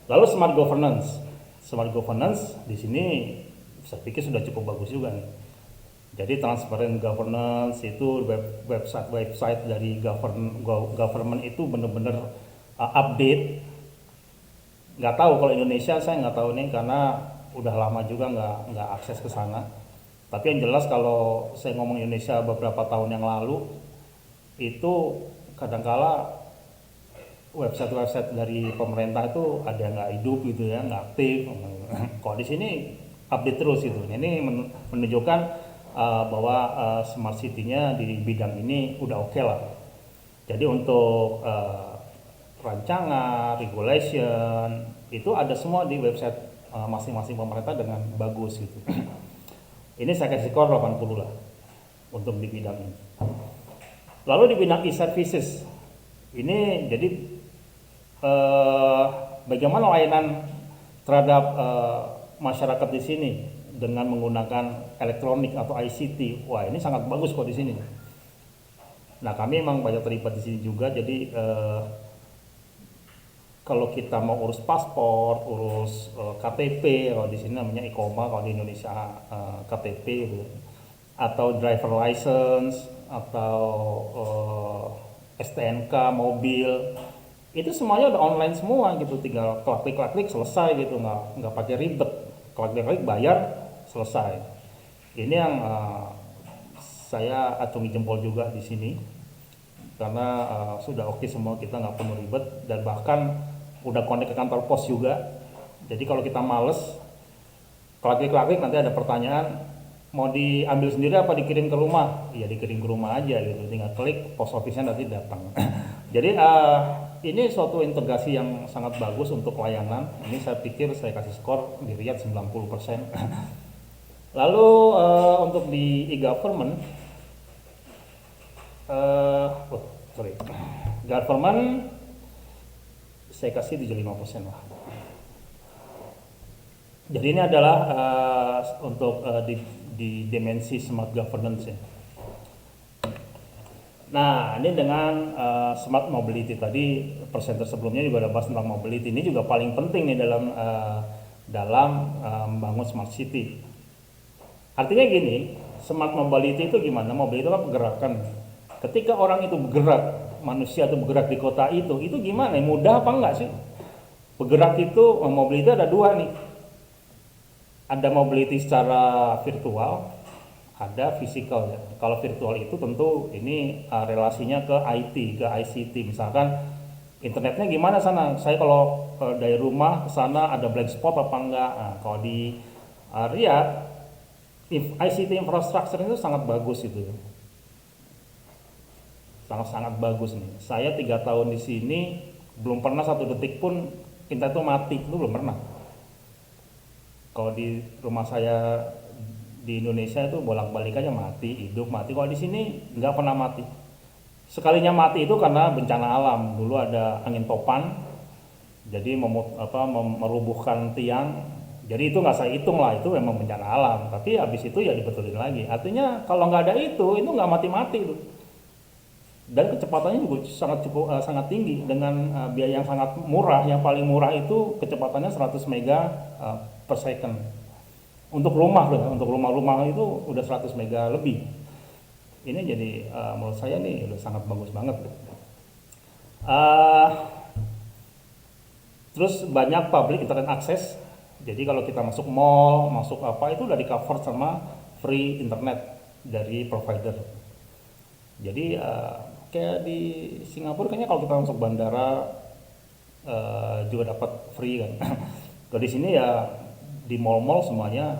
Lalu smart governance di sini saya pikir sudah cukup bagus juga nih. Jadi transparent governance itu website dari government itu benar-benar update. Nggak tahu kalau Indonesia, saya nggak tahu nih karena udah lama juga nggak akses ke sana. Tapi yang jelas kalau saya ngomong Indonesia beberapa tahun yang lalu itu kadangkala website dari pemerintah itu ada yang nggak hidup gitu ya, nggak aktif. Kalau di sini update terus gitu. Ini menunjukkan bahwa smart city-nya di bidang ini udah oke lah. Jadi untuk rancangan, regulation itu ada semua di website masing-masing pemerintah dengan bagus gitu. Ini saya kasih skor 80 lah untuk di bidang ini. Lalu di bidang e-services, ini jadi bagaimana layanan terhadap masyarakat di sini dengan menggunakan elektronik atau ICT. Wah, ini sangat bagus kok di sini. Nah, kami memang banyak terlibat di sini juga. Jadi kalau kita mau urus paspor, urus KTP, kalau di sini namanya IKOMA, kalau di Indonesia KTP gitu, atau driver license, atau STNK mobil, itu semuanya udah online semua gitu, tinggal klik selesai gitu, nggak pakai ribet, klik bayar selesai. Ini yang saya acungi jempol juga di sini, karena sudah oke semua, kita nggak perlu ribet, dan bahkan udah connect ke kantor pos juga. Jadi kalau kita males klik nanti ada pertanyaan mau diambil sendiri apa dikirim ke rumah, ya dikirim ke rumah aja gitu, tinggal klik, pos office-nya nanti datang. Jadi ini suatu integrasi yang sangat bagus untuk layanan. Ini saya pikir saya kasih skor di Riyadh 90%. Lalu untuk di e-government, government saya kasih 75% lah. Jadi ini adalah untuk di dimensi smart governance ya. Nah, ini dengan smart mobility tadi, presenter sebelumnya juga ada bahas tentang mobility. Ini juga paling penting nih dalam membangun smart city. Artinya gini, smart mobility itu gimana? Mobility itu kan pergerakan. Ketika orang itu bergerak, manusia itu bergerak di kota itu gimana? Mudah apa enggak sih? Bergerak itu, mobility ada dua nih. Ada mobility secara virtual, ada fisikal ya. Kalau virtual itu tentu ini relasinya ke IT, ke ICT. Misalkan internetnya gimana sana? Saya kalau dari rumah ke sana ada blank spot apa enggak? Nah, kalau di Riyadh, ICT infrastructure itu sangat bagus itu. Sangat bagus nih. Saya 3 tahun di sini belum pernah 1 detik pun internet itu mati, itu belum pernah. Kalau di rumah saya di Indonesia itu bolak-balik aja mati, hidup mati. Kalau di sini nggak pernah mati. Sekalinya mati itu karena bencana alam. Dulu ada angin topan, jadi merubuhkan tiang. Jadi itu nggak saya hitung lah, itu memang bencana alam. Tapi habis itu ya dibetulin lagi. Artinya kalau nggak ada itu nggak mati-mati itu. Dan kecepatannya juga sangat tinggi dengan biaya yang sangat murah. Yang paling murah itu kecepatannya 100 mega per second. Untuk rumah itu udah 100 mega lebih. Ini jadi menurut saya nih udah sangat bagus banget. Terus banyak public internet access. Jadi kalau kita masuk mall, masuk apa itu udah di cover sama free internet dari provider. Jadi kayak di Singapura kayaknya kalau kita masuk bandara juga dapat free kan. Kalau di sini ya di mall-mall semuanya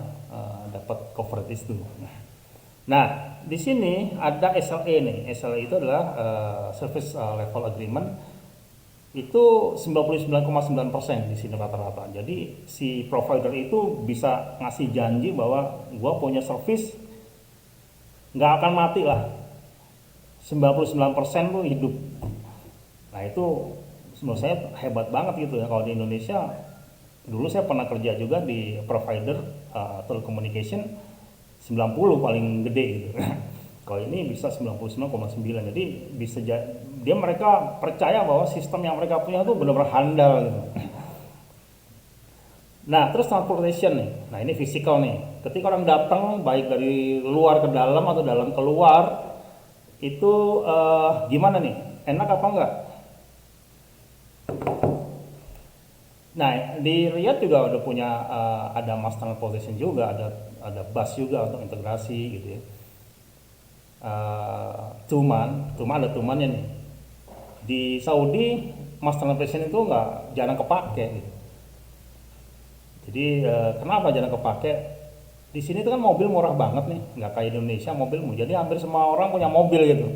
dapat coverage itu. Nah, di sini ada SLA nih. SLA itu adalah Service Level Agreement. Itu 99,9% di sini rata-rata. Jadi si provider itu bisa ngasih janji bahwa gua punya service nggak akan mati lah. 99% tuh hidup. Nah, itu menurut saya hebat banget gitu ya. Kalau di Indonesia dulu saya pernah kerja juga di provider telecommunication 90 paling gede gitu. Kalau ini bisa 99,9. Jadi bisa mereka percaya bahwa sistem yang mereka punya itu benar-benar handal gitu. Nah, terus transportation nih. Nah, ini physical nih. Ketika orang datang baik dari luar ke dalam atau dalam keluar itu gimana nih? Enak apa enggak? Nah, di Riyadh juga udah punya ada mass transportation juga, ada bus juga untuk integrasi gitu ya. Cuma ada cumannya nih. Di Saudi mass transportation itu jarang kepake gitu. Jadi kenapa jarang kepake? Di sini tuh kan mobil murah banget nih, nggak kayak Indonesia mobilmu. Jadi hampir semua orang punya mobil gitu.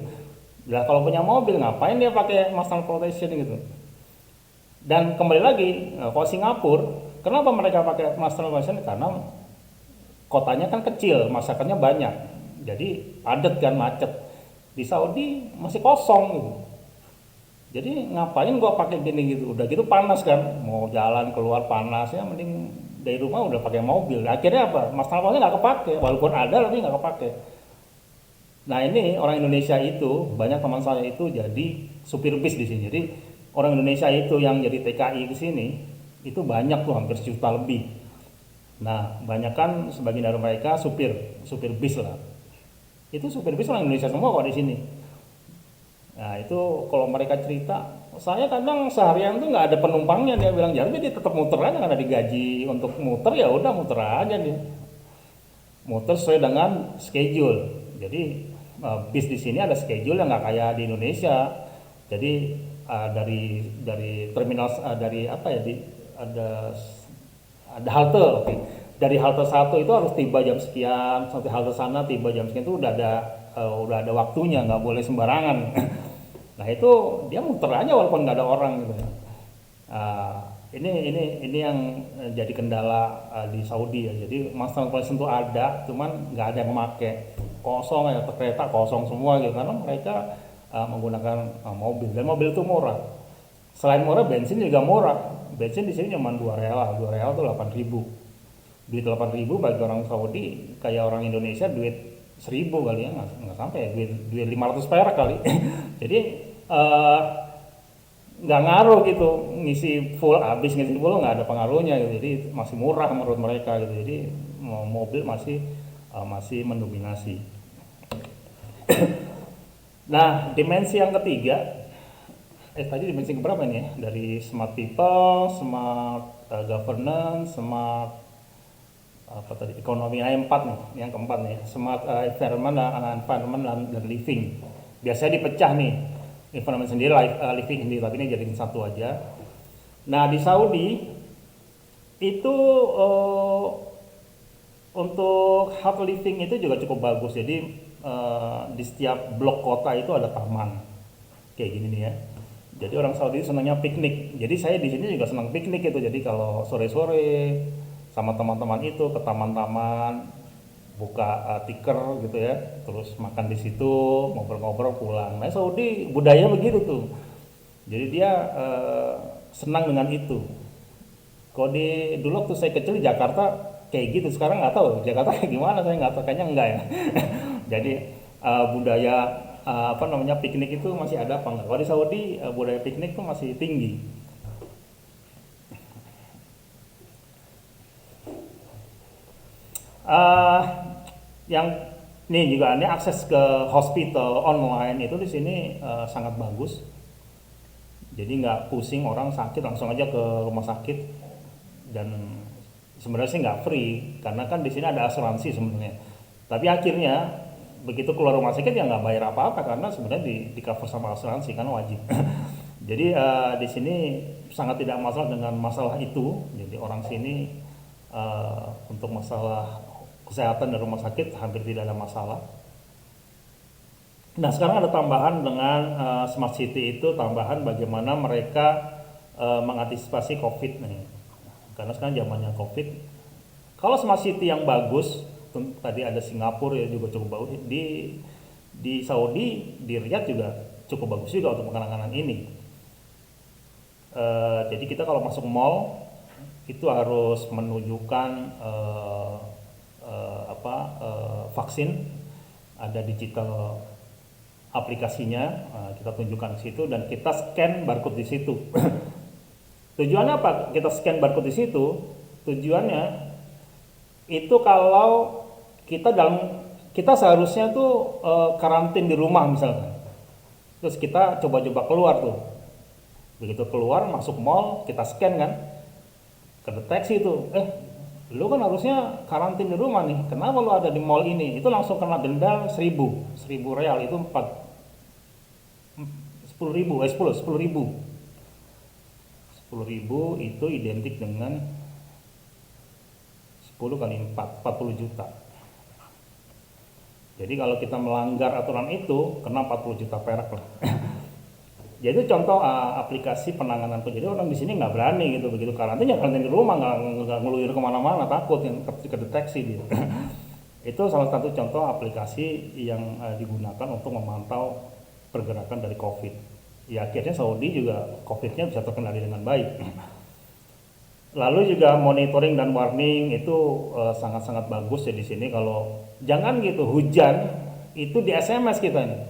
Nah, kalau punya mobil ngapain dia pakai mass transportation gitu? Dan kembali lagi, kalau Singapura, kenapa mereka pakai mass transportation? Karena kotanya kan kecil, masyarakatnya banyak, jadi padat kan, macet. Di Saudi masih kosong gitu. Jadi ngapain gua pakai gini gitu, udah gitu panas kan, mau jalan keluar panas ya, mending dari rumah udah pakai mobil. Akhirnya apa, mas nafasnya nggak kepake, walaupun ada tapi nggak kepake. Nah ini orang Indonesia itu, banyak teman saya itu jadi supir bis di sini. Jadi orang Indonesia itu yang jadi TKI ke sini itu banyak tuh, hampir sejuta lebih. Nah banyak kan sebagian dari mereka supir bis lah. Itu supir bis orang Indonesia semua kok di sini. Nah itu kalau mereka cerita, saya kadang seharian tuh nggak ada penumpangnya, dia bilang jadi dia tetap muter aja karena digaji untuk muter, ya udah muter aja dia. Muter sesuai dengan schedule. Jadi bis di sini ada schedule yang nggak kayak di Indonesia. Jadi dari terminal dari apa ya, ada halte, oke. Dari halte satu itu harus tiba jam sekian, sampai halte sana tiba jam sekian, itu udah ada waktunya, nggak boleh sembarangan. Nah itu dia muter aja walaupun nggak ada orang gitu. Ini yang jadi kendala di Saudi ya. Jadi master transportation itu ada, cuman nggak ada yang memakai, kosong ya, kereta kosong semua gitu, karena mereka menggunakan mobil, dan mobil itu murah. Selain murah, bensin juga murah. Bensin di sini cuma 2 real, 2 real itu 8.000. Duit 8.000 bagi orang Saudi kayak orang Indonesia duit 1.000 kali ya, nggak sampai ya, duit 500 perak kali. Jadi nggak ngaruh gitu, ngisi full nggak ada pengaruhnya gitu. Jadi masih murah menurut mereka gitu. Jadi mobil masih mendominasi. Nah dimensi yang ketiga, tadi dimensi keberapa nih ya, dari smart people, smart governance, smart apa tadi, ekonomi. Nah, yang 4 nih, yang keempat nih, smart environment dan living. Biasanya dipecah nih, environment sendiri, living sendiri, tapi ini jadiin satu aja. Nah di Saudi itu untuk health living itu juga cukup bagus. Jadi di setiap blok kota itu ada taman kayak gini nih ya. Jadi orang Saudi senangnya piknik. Jadi saya di sini juga senang piknik itu. Jadi kalau sore-sore sama teman-teman itu ke taman-taman, buka tikar gitu ya, terus makan di situ, ngobrol-ngobrol pulang. Nah Saudi budaya begitu tuh. Jadi dia senang dengan itu. Kalau dulu waktu saya kecil di Jakarta kayak gitu, sekarang nggak tahu Jakarta kayak gimana, saya nggak tahu, kayaknya enggak ya. Jadi budaya piknik itu masih ada apa enggak? Kalau di Saudi budaya piknik itu masih tinggi. Yang nih juga ini akses ke hospital online itu di sini sangat bagus. Jadi nggak pusing orang sakit langsung aja ke rumah sakit, dan sebenarnya sih nggak free karena kan di sini ada asuransi sebenarnya. Tapi akhirnya begitu keluar rumah sakit ya nggak bayar apa-apa karena sebenarnya di cover sama asuransi karena wajib. Jadi di sini sangat tidak masalah dengan masalah itu. Jadi orang sini untuk masalah kesehatan dan rumah sakit hampir tidak ada masalah. Nah sekarang ada tambahan dengan smart city itu, tambahan bagaimana mereka mengantisipasi COVID nih. Karena sekarang zamannya COVID. Kalau smart city yang bagus, tadi ada Singapura ya juga cukup bagus. Di Saudi, di Riyadh juga cukup bagus juga untuk penanganan ini. Jadi kita kalau masuk mall itu harus menunjukkan vaksin, ada digital aplikasinya, kita tunjukkan di situ dan kita scan barcode di situ. Tujuannya apa? Kita scan barcode di situ. Tujuannya itu kalau kita seharusnya tuh karantin di rumah misalkan. Terus kita coba-coba keluar tuh. Begitu keluar masuk mall, kita scan kan. Kedeteksi itu, lu kan harusnya karantin di rumah nih. Kenapa lu ada di mall ini? Itu langsung kena denda 1000 real, itu 10.000 itu identik dengan 10 kali 4, 40 juta. Jadi kalau kita melanggar aturan itu kena 40 juta perak lah. Jadi itu contoh aplikasi penanganan tuh. Jadi orang di sini nggak berani gitu, begitu karantina karantina di rumah, nggak ngeluyur kemana-mana, takut yang kedeteksi dia. Itu salah satu contoh aplikasi yang digunakan untuk memantau pergerakan dari COVID. Ya akhirnya Saudi juga COVID-nya bisa terkendali dengan baik. Lalu juga monitoring dan warning itu sangat-sangat bagus ya di sini. Kalau jangan gitu hujan itu di SMS kita nih.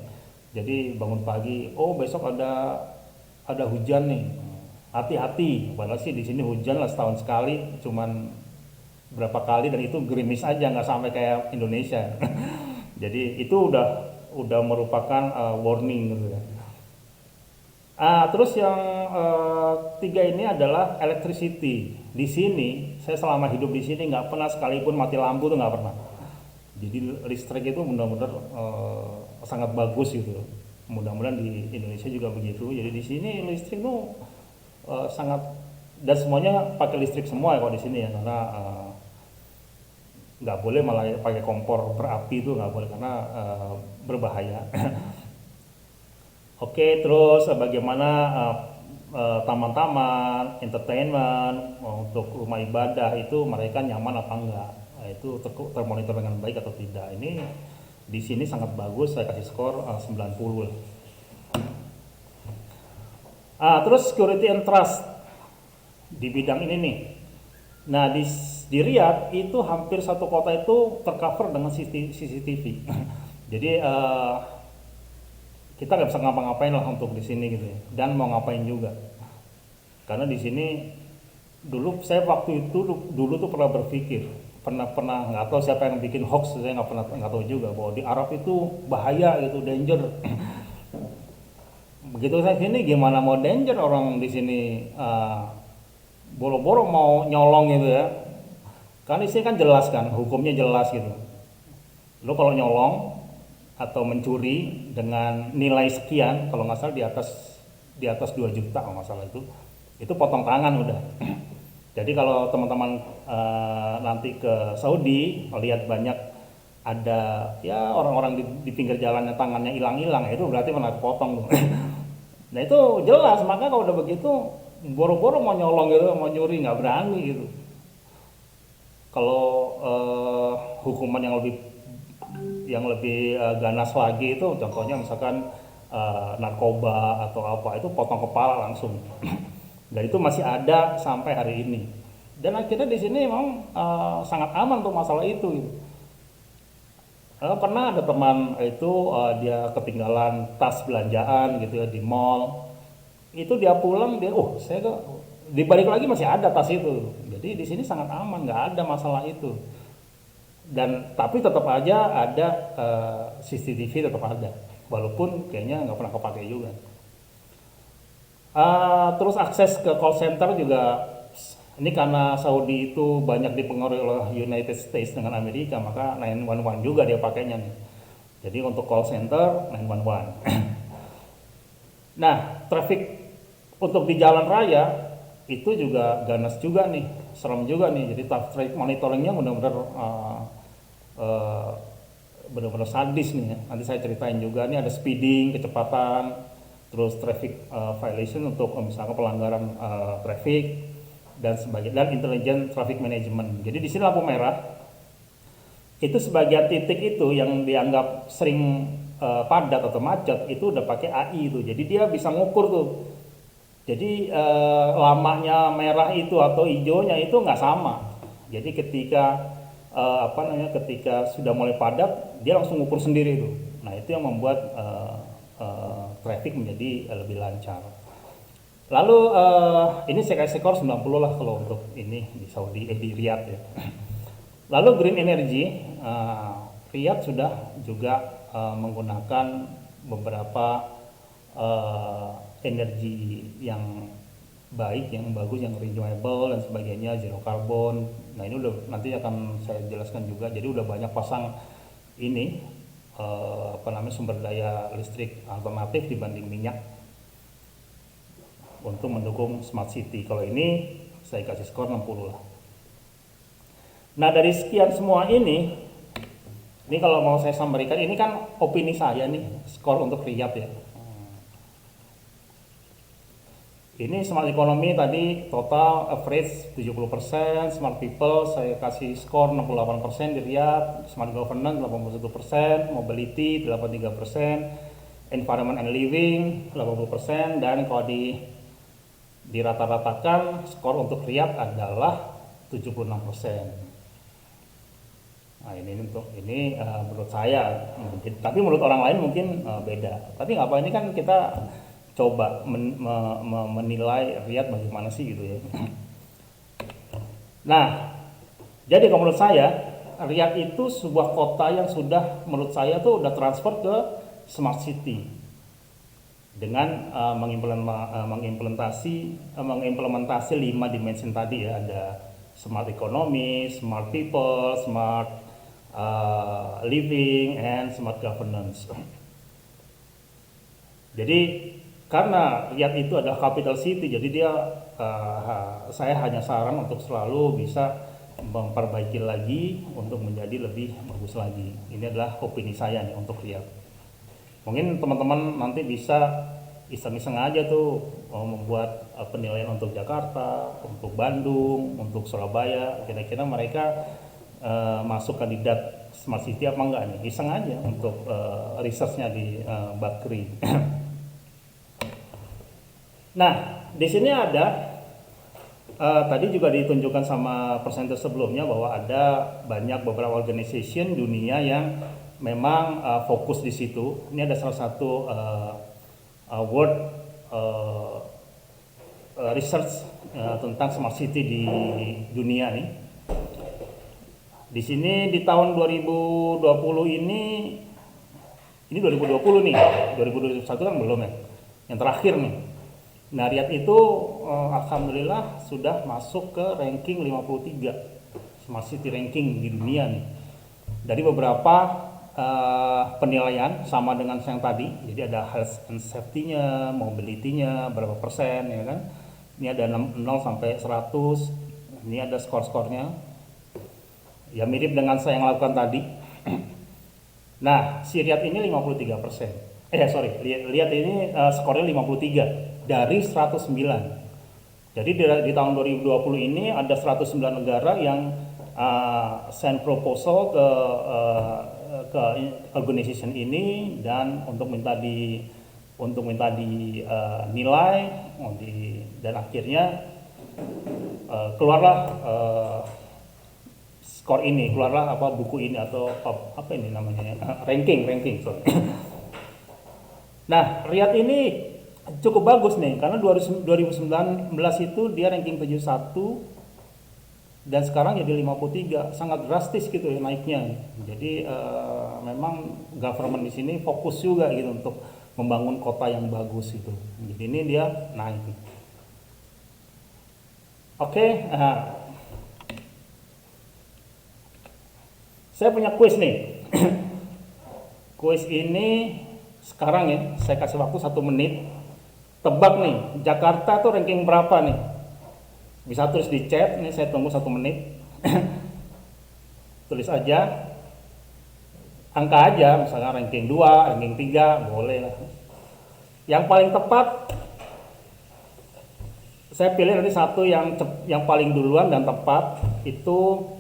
Jadi bangun pagi, oh besok ada hujan nih, hati-hati. Padahal sih di sini hujan lah setahun sekali, cuman berapa kali dan itu gerimis aja, nggak sampai kayak Indonesia. Jadi itu udah merupakan warning gitu ya. Terus yang tiga ini adalah electricity. Di sini saya selama hidup di sini nggak pernah sekalipun mati lampu tuh nggak pernah. Jadi listrik itu benar-benar sangat bagus gitu. Mudah-mudahan di Indonesia juga begitu. Jadi di sini listrik tuh sangat, dan semuanya pakai listrik semua ya kalau di sini ya, karena nggak boleh malah pakai kompor berapi itu nggak boleh karena berbahaya. Oke, terus bagaimana taman-taman, entertainment untuk rumah ibadah itu mereka nyaman apa enggak? Itu termonitor dengan baik atau tidak. Ini di sini sangat bagus, saya kasih skor 90 lah. Terus security and trust di bidang ini nih. Nah di Riyadh itu hampir satu kota itu tercover dengan CCTV. Jadi kita nggak bisa ngapa-ngapain lah untuk di sini gitu ya. Dan mau ngapain juga. Karena di sini dulu saya waktu itu dulu tuh pernah berpikir, pernah nggak tahu siapa yang bikin hoax, saya nggak tahu juga bahwa di Arab itu bahaya gitu, danger. Begitu saya sini gimana mau danger, orang di sini boro-boro mau nyolong gitu ya. Kan di sini kan jelas kan, hukumnya jelas gitu. Lo kalau nyolong atau mencuri dengan nilai sekian, kalau nggak salah di atas 2 juta kalau nggak salah itu potong tangan udah. Jadi kalau teman-teman nanti ke Saudi lihat banyak ada ya orang-orang di pinggir jalannya tangannya hilang-hilang, itu berarti pernah dipotong tuh. Nah itu jelas, maka kalau udah begitu boro-boro mau nyolong gitu, mau nyuri nggak berani gitu. Kalau hukuman yang lebih ganas lagi itu contohnya misalkan narkoba atau apa, itu potong kepala langsung. Dan itu masih ada sampai hari ini. Dan akhirnya di sini memang sangat aman untuk masalah itu gitu. Pernah ada teman itu dia ketinggalan tas belanjaan gitu ya di mall. Itu dia pulang saya kok dibalik lagi masih ada tas itu. Jadi di sini sangat aman, nggak ada masalah itu. Dan tapi tetap aja ada CCTV tetap ada, walaupun kayaknya nggak pernah kepake juga. Terus akses ke call center juga, ini karena Saudi itu banyak dipengaruhi oleh United States dengan Amerika, maka 911 juga dia pakainya nih. Jadi untuk call center 911. Nah, traffic untuk di jalan raya itu juga ganas juga nih, serem juga nih. Jadi traffic monitoringnya benar-benar sadis nih ya. Nanti saya ceritain juga nih, ada speeding, kecepatan, terus traffic violation untuk misalnya pelanggaran traffic dan sebagainya, dan intelligent traffic management. Jadi di sini lampu merah itu sebagian titik itu yang dianggap sering padat atau macet itu udah pakai AI itu. Jadi dia bisa ngukur tuh. Jadi lamanya merah itu atau hijaunya itu nggak sama. Jadi ketika ketika sudah mulai padat dia langsung ngukur sendiri itu. Nah itu yang membuat traffic menjadi lebih lancar. Lalu ini saya kasih skor 90 lah kalau untuk ini di Saudi di Riyadh ya. Lalu green energy, Riyadh sudah juga menggunakan beberapa energi yang baik, yang bagus, yang renewable dan sebagainya, zero carbon. Nah ini udah nanti akan saya jelaskan juga. Jadi udah banyak pasang ini sumber daya listrik alternatif dibanding minyak untuk mendukung smart city. Kalau ini saya kasih skor 60 lah. Nah dari sekian semua ini kalau mau saya sampaikan, ini kan opini saya nih, skor untuk Riyadh ya. Ini smart economy tadi total average 70%, smart people saya kasih skor 68% di Riyadh, smart governance 81%, mobility 83%, environment and living 80%, dan kalau dirata-ratakan skor untuk Riyadh adalah 76%. Nah ini menurut saya mungkin, tapi menurut orang lain mungkin beda. Tapi nggak apa, ini kan kita coba menilai Riyadh bagaimana sih gitu ya. Nah, jadi kalau menurut saya Riyadh itu sebuah kota yang sudah menurut saya tuh udah transfer ke smart city dengan mengimplementasi 5 dimensi tadi ya, ada smart economy, smart people, smart living, and smart governance. Jadi karena Riyadh itu adalah capital city, jadi dia saya hanya saran untuk selalu bisa memperbaiki lagi untuk menjadi lebih bagus lagi. Ini adalah opini saya nih untuk Riyadh. Mungkin teman-teman nanti bisa iseng-iseng aja tuh membuat penilaian untuk Jakarta, untuk Bandung, untuk Surabaya. Kira-kira mereka masuk kandidat smart city apa enggak nih? Iseng aja untuk researchnya di Bakri. Nah, di sini ada tadi juga ditunjukkan sama presenter sebelumnya bahwa ada banyak beberapa organization dunia yang memang fokus di situ. Ini ada salah satu world research tentang smart city di dunia nih. Di sini di tahun 2020 ini 2020 nih, 2021 kan belum ya. Yang terakhir nih. Nah, Riyadh itu alhamdulillah sudah masuk ke ranking 53 smart city ranking di dunia nih. Dari beberapa penilaian sama dengan yang tadi. Jadi ada health and safety-nya, mobility-nya berapa persen ya kan. Ini ada 0 sampai 100. Ini ada skor-skornya. Ya mirip dengan saya yang lakukan tadi. Nah, si Riyadh ini 53%. Lihat ini skornya 53 dari 109. Jadi di tahun 2020 ini ada 109 negara yang send proposal ke organization ini dan untuk minta nilai dan akhirnya keluarlah skor ini, keluarlah buku ini atau apa ini namanya ranking sorry. Nah, Riyadh ini cukup bagus nih karena 2019 itu dia ranking 71 dan sekarang jadi 53, sangat drastis gitu ya naiknya. Jadi memang government di sini fokus juga gitu untuk membangun kota yang bagus itu. Jadi ini dia naik. Oke, saya punya kuis nih. Kuis ini sekarang ya, saya kasih waktu 1 menit. Tebak nih, Jakarta tuh ranking berapa nih? Bisa tulis di chat, nih saya tunggu 1 menit. Tulis aja, angka aja, misalnya ranking 2, ranking 3, boleh lah. Yang paling tepat, saya pilih nanti satu yang paling duluan dan tepat, itu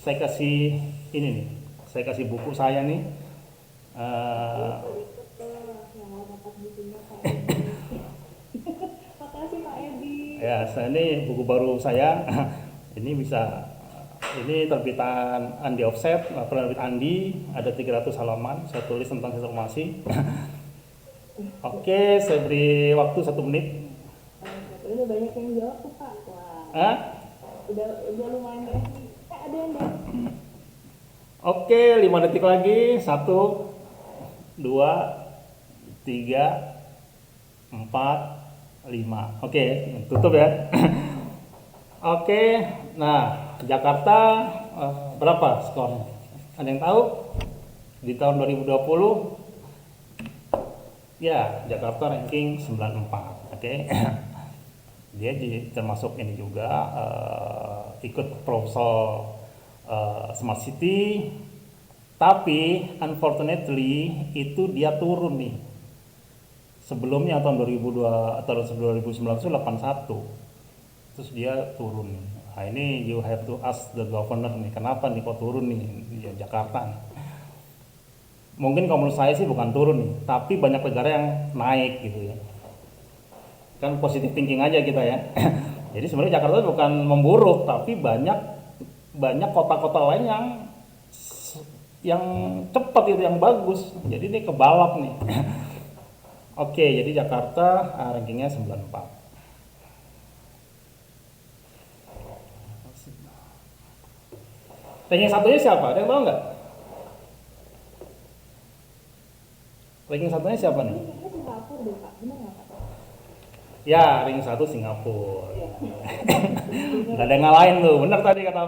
saya kasih ini nih, saya kasih buku saya nih. Ya, ini buku baru saya. Ini terbitan Andi Offset, penerbit Andi, ada 300 halaman. Saya tulis tentang informasi. Oke, saya beri waktu 1 menit. Udah banyak yang jawab tuh Pak. Wah. Udah lumayan banyak. Ada yang jawab. Oke, 5 detik lagi. 1, 2, 3, 4, 5. Oke, tutup ya. Oke, nah Jakarta berapa skornya? Ada yang tahu? Di tahun 2020 ya Jakarta ranking 94. Oke. Dia termasuk ini juga ikut proposal Smart City, tapi unfortunately itu dia turun nih sebelumnya tahun 2002 atau 2019 itu 81, terus dia turun. Nah ini you have to ask the governor nih, kenapa nih kok turun nih di Jakarta nih. Mungkin kalau menurut saya sih bukan turun nih, tapi banyak negara yang naik gitu ya. Kan positive thinking aja kita ya. Jadi sebenarnya Jakarta bukan memburuk, tapi banyak kota-kota lain yang cepat itu, yang bagus. Jadi ini kebalap nih. Oke, jadi Jakarta rankingnya 94. Ranking satunya siapa? Ada yang tahu nggak? Ranking satunya siapa nih? Ini kayaknya Singapura deh Pak, benar nggak Pak? Ya, ranking 1 Singapura. Nggak ada yang ngalahin tuh, bener tadi kata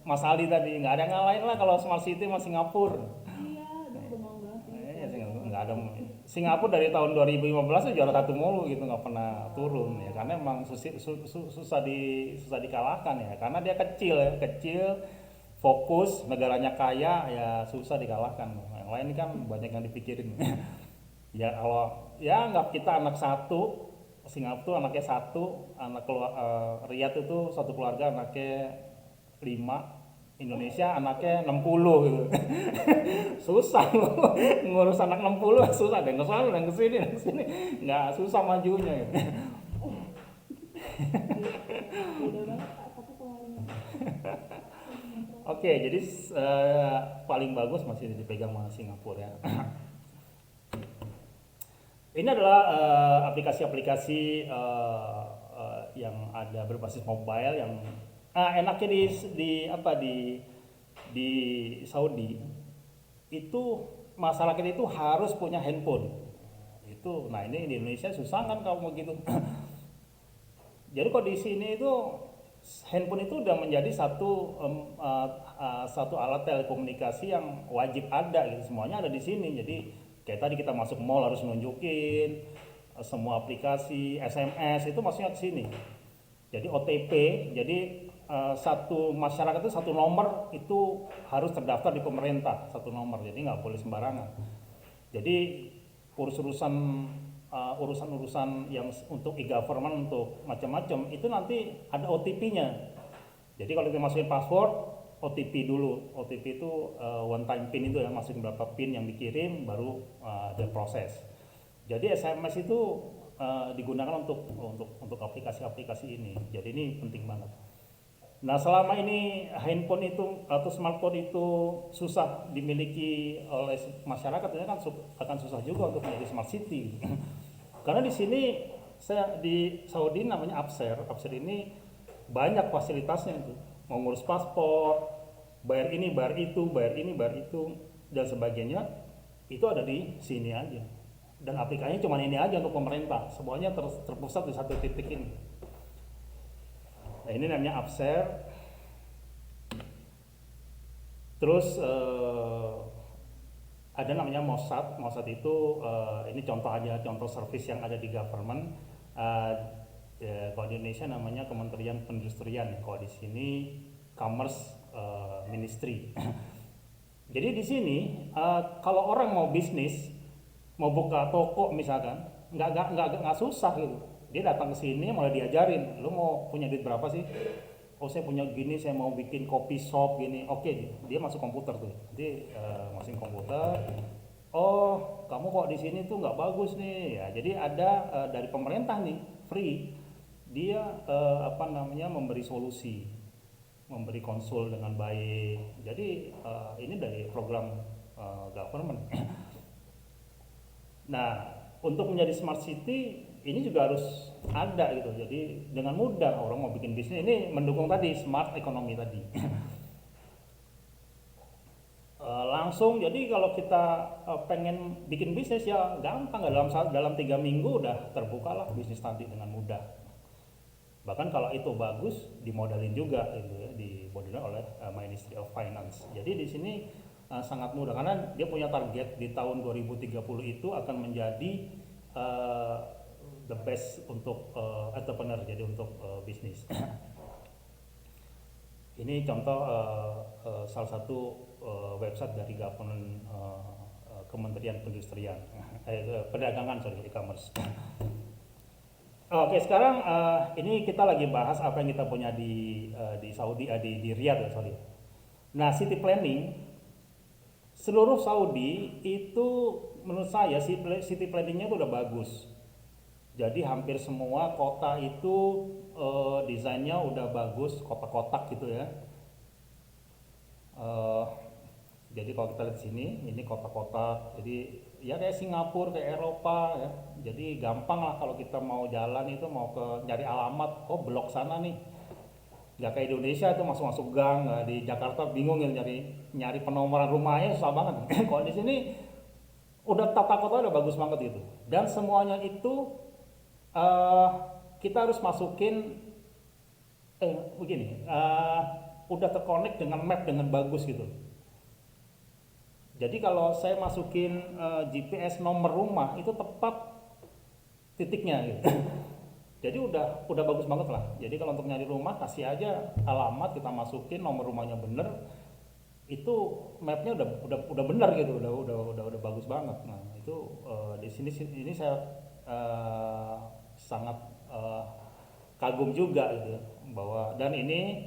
Mas Aldi tadi, nggak ada yang ngalahin lah kalau Smart City sama Singapura. Iya, aduh bengong banget ini. Ya, nggak ada. Singapura dari tahun 2015 tuh juara 1 mulu gitu, nggak pernah turun ya, karena emang susah dikalahkan ya, karena dia kecil, fokus, negaranya kaya, ya susah dikalahkan. Yang lain kan banyak yang dipikirin. Ya kalau ya anggap kita anak satu, Singapura anaknya satu, Riyadh itu satu keluarga anaknya 5, Indonesia anaknya 60 gitu. Susah loh ngurus anak 60, susah, ada yang kesana, ada yang kesini, nggak susah majunya gitu. Beda banget Pak, satu pengalaman. Oke, jadi paling bagus masih dipegang sama Singapura ya. Ini adalah aplikasi-aplikasi yang ada berbasis mobile yang enaknya di Saudi itu masyarakat itu harus punya handphone. Itu, nah ini di Indonesia susah kan kalau mau gitu. Jadi kalau di sini itu handphone itu udah menjadi satu alat telekomunikasi yang wajib ada gitu, semuanya ada di sini. Jadi kayak tadi kita masuk mall harus nunjukin semua aplikasi, SMS itu masuknya ke sini. Jadi OTP, jadi satu masyarakat itu satu nomor itu harus terdaftar di pemerintah, satu nomor, jadi nggak boleh sembarangan. Jadi urusan-urusan yang untuk e-government, untuk macam-macam itu nanti ada OTP-nya. Jadi kalau kita masukin password, OTP dulu. OTP itu one time pin itu ya, masukin berapa pin yang dikirim baru ada proses. Jadi SMS itu digunakan untuk aplikasi-aplikasi ini. Jadi ini penting banget. Nah, selama ini handphone itu atau smartphone itu susah dimiliki oleh masyarakat, ini kan akan susah juga untuk menjadi smart city. Karena di sini saya di Saudi namanya Abser. Abser ini banyak fasilitasnya itu. Mau ngurus paspor, bayar ini, bayar itu, bayar ini, bayar itu dan sebagainya. Itu ada di sini aja. Dan aplikasinya cuma ini aja untuk pemerintah. Semuanya terpusat di satu titik ini. Nah, ini namanya Abser. Terus ada namanya Mossad. Mossad itu ini contoh aja, contoh service yang ada di government. Kalau di Indonesia namanya Kementerian Perindustrian. Kalau di sini Commerce Ministry. Jadi di sini kalau orang mau bisnis, mau buka toko misalkan, nggak susah gitu. Dia datang ke sini mulai diajarin, lu mau punya duit berapa sih? Oh saya punya gini, saya mau bikin kopi shop gini. Oke, dia masuk komputer tuh. Jadi masukin komputer. Oh kamu kok di sini tuh nggak bagus nih. Ya, jadi ada dari pemerintah nih free. Dia memberi solusi, memberi konsul dengan baik. Jadi ini dari program government. Nah untuk menjadi smart city ini juga harus ada gitu. Jadi dengan mudah orang mau bikin bisnis ini mendukung tadi smart economy tadi. Langsung jadi kalau kita pengen bikin bisnis ya gampang, dalam 3 minggu udah terbuka lah bisnis tadi dengan mudah. Bahkan kalau itu bagus dimodalin juga gitu ya, dimodalin oleh Ministry of Finance. Jadi di sini sangat mudah karena dia punya target di tahun 2030 itu akan menjadi the best untuk entrepreneur, jadi untuk bisnis. Ini contoh salah satu website dari government Kementerian Perindustrian, Perdagangan, sorry, e-commerce. Oke, sekarang ini kita lagi bahas apa yang kita punya di Saudi, di Riyadh ya, sorry. Nah, city planning seluruh Saudi itu menurut saya city planningnya itu udah bagus. Jadi hampir semua kota itu desainnya udah bagus, kotak-kotak gitu ya. Eh, jadi kalau kita lihat sini, ini kotak-kotak. Jadi ya kayak Singapura, kayak Eropa ya. Jadi gampang lah kalau kita mau jalan itu mau ke nyari alamat, oh blok sana nih. Nggak kayak Indonesia itu masuk-masuk gang, nggak di Jakarta bingung ya nyari penomoran rumahnya susah banget. Kalau di sini udah tata kota udah bagus banget gitu. Dan semuanya itu eh, kita harus masukin begini, udah terkonek dengan map dengan bagus gitu. Jadi kalau saya masukin GPS nomor rumah itu tepat titiknya gitu. Jadi udah bagus banget lah. Jadi kalau untuk nyari rumah kasih aja alamat, kita masukin nomor rumahnya bener, itu mapnya udah bener gitu, udah bagus banget. Nah itu di sini ini saya sangat kagum juga gitu bahwa, dan ini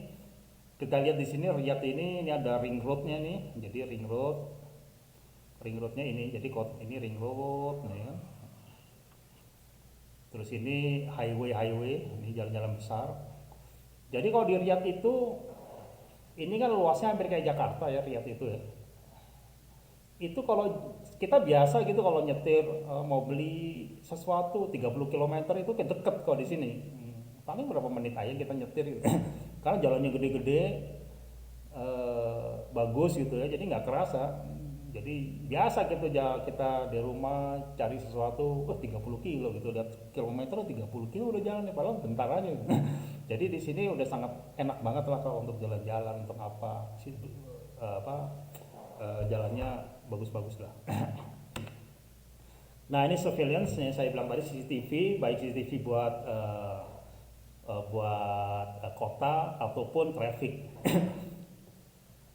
kita lihat di sini Riyadh ini ada ring roadnya nih, jadi ring roadnya ini, jadi ini ring road nih kan. Terus ini highway, ini jalan-jalan besar. Jadi kalau di Riyadh itu, ini kan luasnya hampir kayak Jakarta ya Riyadh itu ya. Itu kalau kita biasa gitu kalau nyetir mau beli sesuatu 30 km itu kayak deket kok di sini. Paling berapa menit aja kita nyetir gitu. Karena jalannya gede-gede, bagus gitu ya, jadi nggak kerasa. Jadi biasa gitu kita di rumah cari sesuatu 30 kilo gitu, udah kilometer 30 kilo udah jalan ya, padahal bentar aja gitu. Jadi di sini udah sangat enak banget lah kalau untuk jalan-jalan, untuk jalannya bagus-bagus lah. Nah ini surveillance yang saya bilang tadi, CCTV, baik CCTV buat kota ataupun traffic.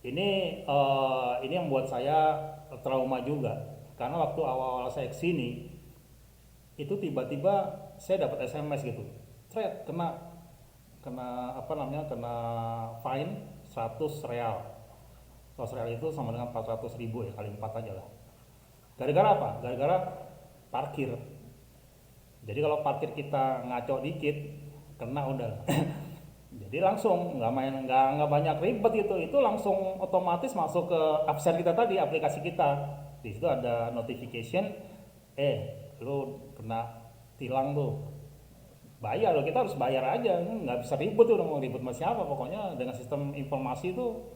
Ini yang membuat saya trauma juga, karena waktu awal-awal saya kesini itu tiba-tiba saya dapat SMS gitu, threat, kena fine 100 real. 100 real itu sama dengan 400.000 ya, kali 4 aja lah. Gara-gara apa? Gara-gara parkir. Jadi kalau parkir kita ngaco dikit kena udah. Jadi langsung nggak banyak ribet gitu, itu langsung otomatis masuk ke absen kita tadi, aplikasi kita. Di situ ada notification, lu kena tilang tuh, bayar lo, kita harus bayar aja, nggak bisa ribet tuh, mau ribet sama siapa, pokoknya dengan sistem informasi itu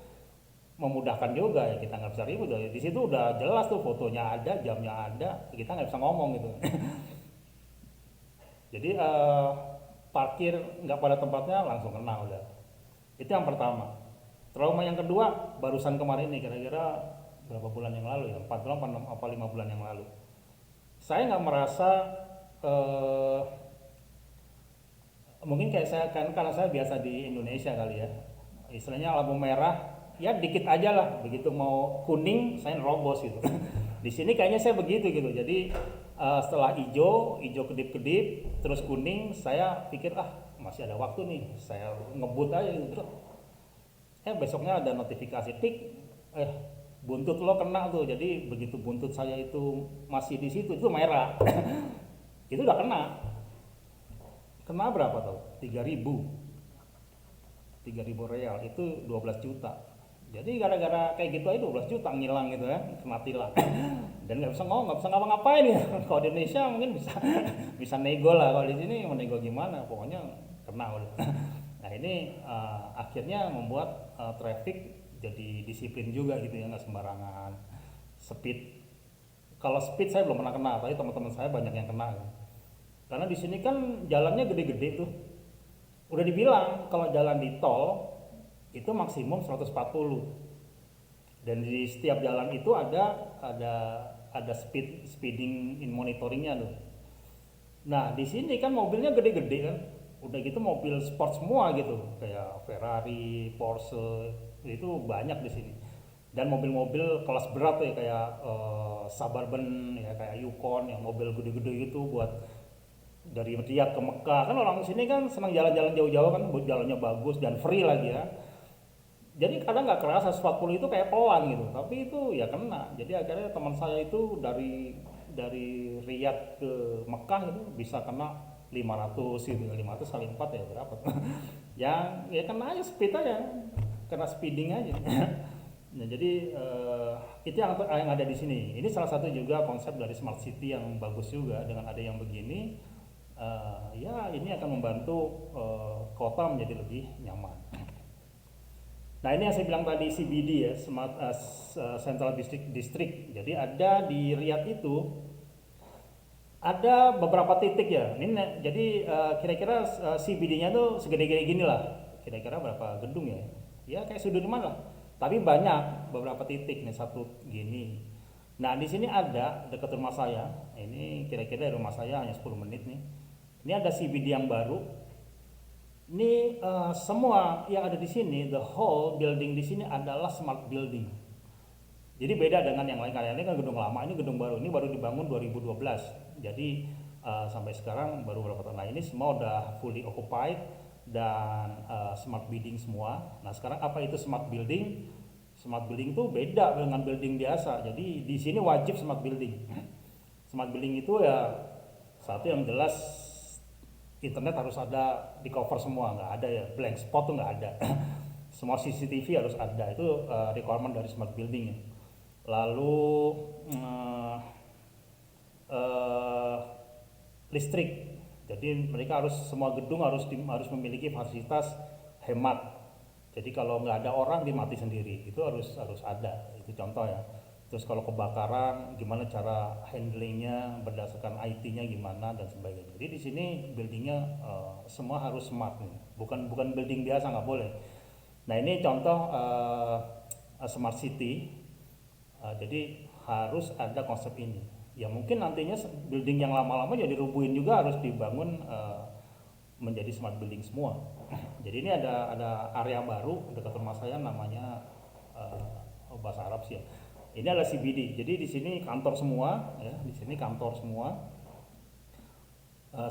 memudahkan juga ya, kita nggak bisa ribet. Di situ udah jelas tuh, fotonya ada, jamnya ada, kita nggak bisa ngomong gitu. Jadi parkir nggak pada tempatnya langsung kena udah. Itu yang pertama. Trauma yang kedua barusan kemarin nih, kira-kira berapa bulan yang lalu ya, 4 bulan apa 5 bulan yang lalu. Saya nggak merasa mungkin kayak saya kan, karena saya biasa di Indonesia kali ya, istilahnya lampu merah ya dikit aja lah, begitu mau kuning saya nerobos gitu. Di sini kayaknya saya begitu gitu. Jadi setelah hijau kedip-kedip terus kuning, saya pikir masih ada waktu nih, saya ngebut aja gitu. Besoknya ada notifikasi tik, buntut lo kena tuh. Jadi begitu buntut saya itu masih di situ, itu merah. Itu udah kena berapa tau? 3.000 real, itu 12 juta. Jadi gara-gara kayak gitu aja 12 juta ngilang gitu ya, kena tilang. Dan nggak bisa ngomong, nggak bisa ngapa-ngapain ya. Kalau di Indonesia mungkin bisa nego lah, kalau di sini mau nego gimana, pokoknya kena udah. Nah ini akhirnya membuat traffic jadi disiplin juga gitu ya, nggak sembarangan speed. Kalau speed saya belum pernah kena, tapi teman-teman saya banyak yang kena. Karena di sini kan jalannya gede-gede tuh. Udah dibilang kalau jalan di tol itu maksimum 140. Dan di setiap jalan itu ada speeding in monitoringnya tuh. Nah di sini kan mobilnya gede-gede kan, udah gitu mobil sport semua gitu, kayak Ferrari, Porsche, itu banyak di sini. Dan mobil-mobil kelas berat ya kayak Suburban ya, kayak Yukon yang mobil gede-gede gitu buat dari Riyadh ke Mekah. Kan orang sini kan senang jalan-jalan jauh-jauh kan, buat jalannya bagus dan free lagi ya. Jadi kadang nggak kerasa 140 itu kayak pelan gitu, tapi itu ya kena. Jadi akhirnya teman saya itu dari Riyadh ke Mekah itu bisa kena 500 gitu, 500 kali 4 ya berapa tuh? Ya kena aja speed aja, kena speeding aja. Nah, jadi itu yang ada di sini. Ini salah satu juga konsep dari smart city yang bagus juga dengan ada yang begini. Ya ini akan membantu kota menjadi lebih nyaman. Nah ini yang saya bilang tadi CBD ya, Smart Central District. Jadi ada di Riyadh itu ada beberapa titik ya. Ini jadi kira-kira CBD-nya tuh segede-gede gini lah. Kira-kira berapa gedung ya? Ya kayak Sudirman lah. Tapi banyak beberapa titik nih, satu gini. Nah di sini ada dekat rumah saya. Ini kira-kira dari rumah saya hanya 10 menit nih. Ini ada CBD yang baru. Ini semua yang ada di sini, the whole building di sini adalah smart building. Jadi beda dengan yang lain, karena ini kan gedung lama, ini gedung baru, ini baru dibangun 2012. Jadi sampai sekarang baru berapa tahun. Nah ini semua udah fully occupied dan smart building semua. Nah sekarang apa itu smart building? Smart building itu beda dengan building biasa. Jadi di sini wajib smart building. Smart building itu ya satu yang jelas internet harus ada, di cover semua, nggak ada ya blank spot tuh nggak ada. Semua CCTV harus ada, itu requirement dari smart building ya. Lalu uh, listrik, jadi mereka harus, semua gedung harus memiliki fasilitas hemat. Jadi kalau nggak ada orang dimati sendiri, itu harus ada, itu contoh ya. Terus kalau kebakaran gimana cara handlingnya berdasarkan IT-nya gimana dan sebagainya. Jadi di sini buildingnya semua harus smart nih. Bukan building biasa, nggak boleh. Nah ini contoh smart city. Jadi harus ada konsep ini. Ya mungkin nantinya building yang lama-lama jadi rubuhin juga harus dibangun menjadi smart building semua. Jadi ini ada area baru dekat rumah saya namanya bahasa Arab sih ya. Ini adalah CBD. Jadi di sini kantor semua ya, di sini kantor semua.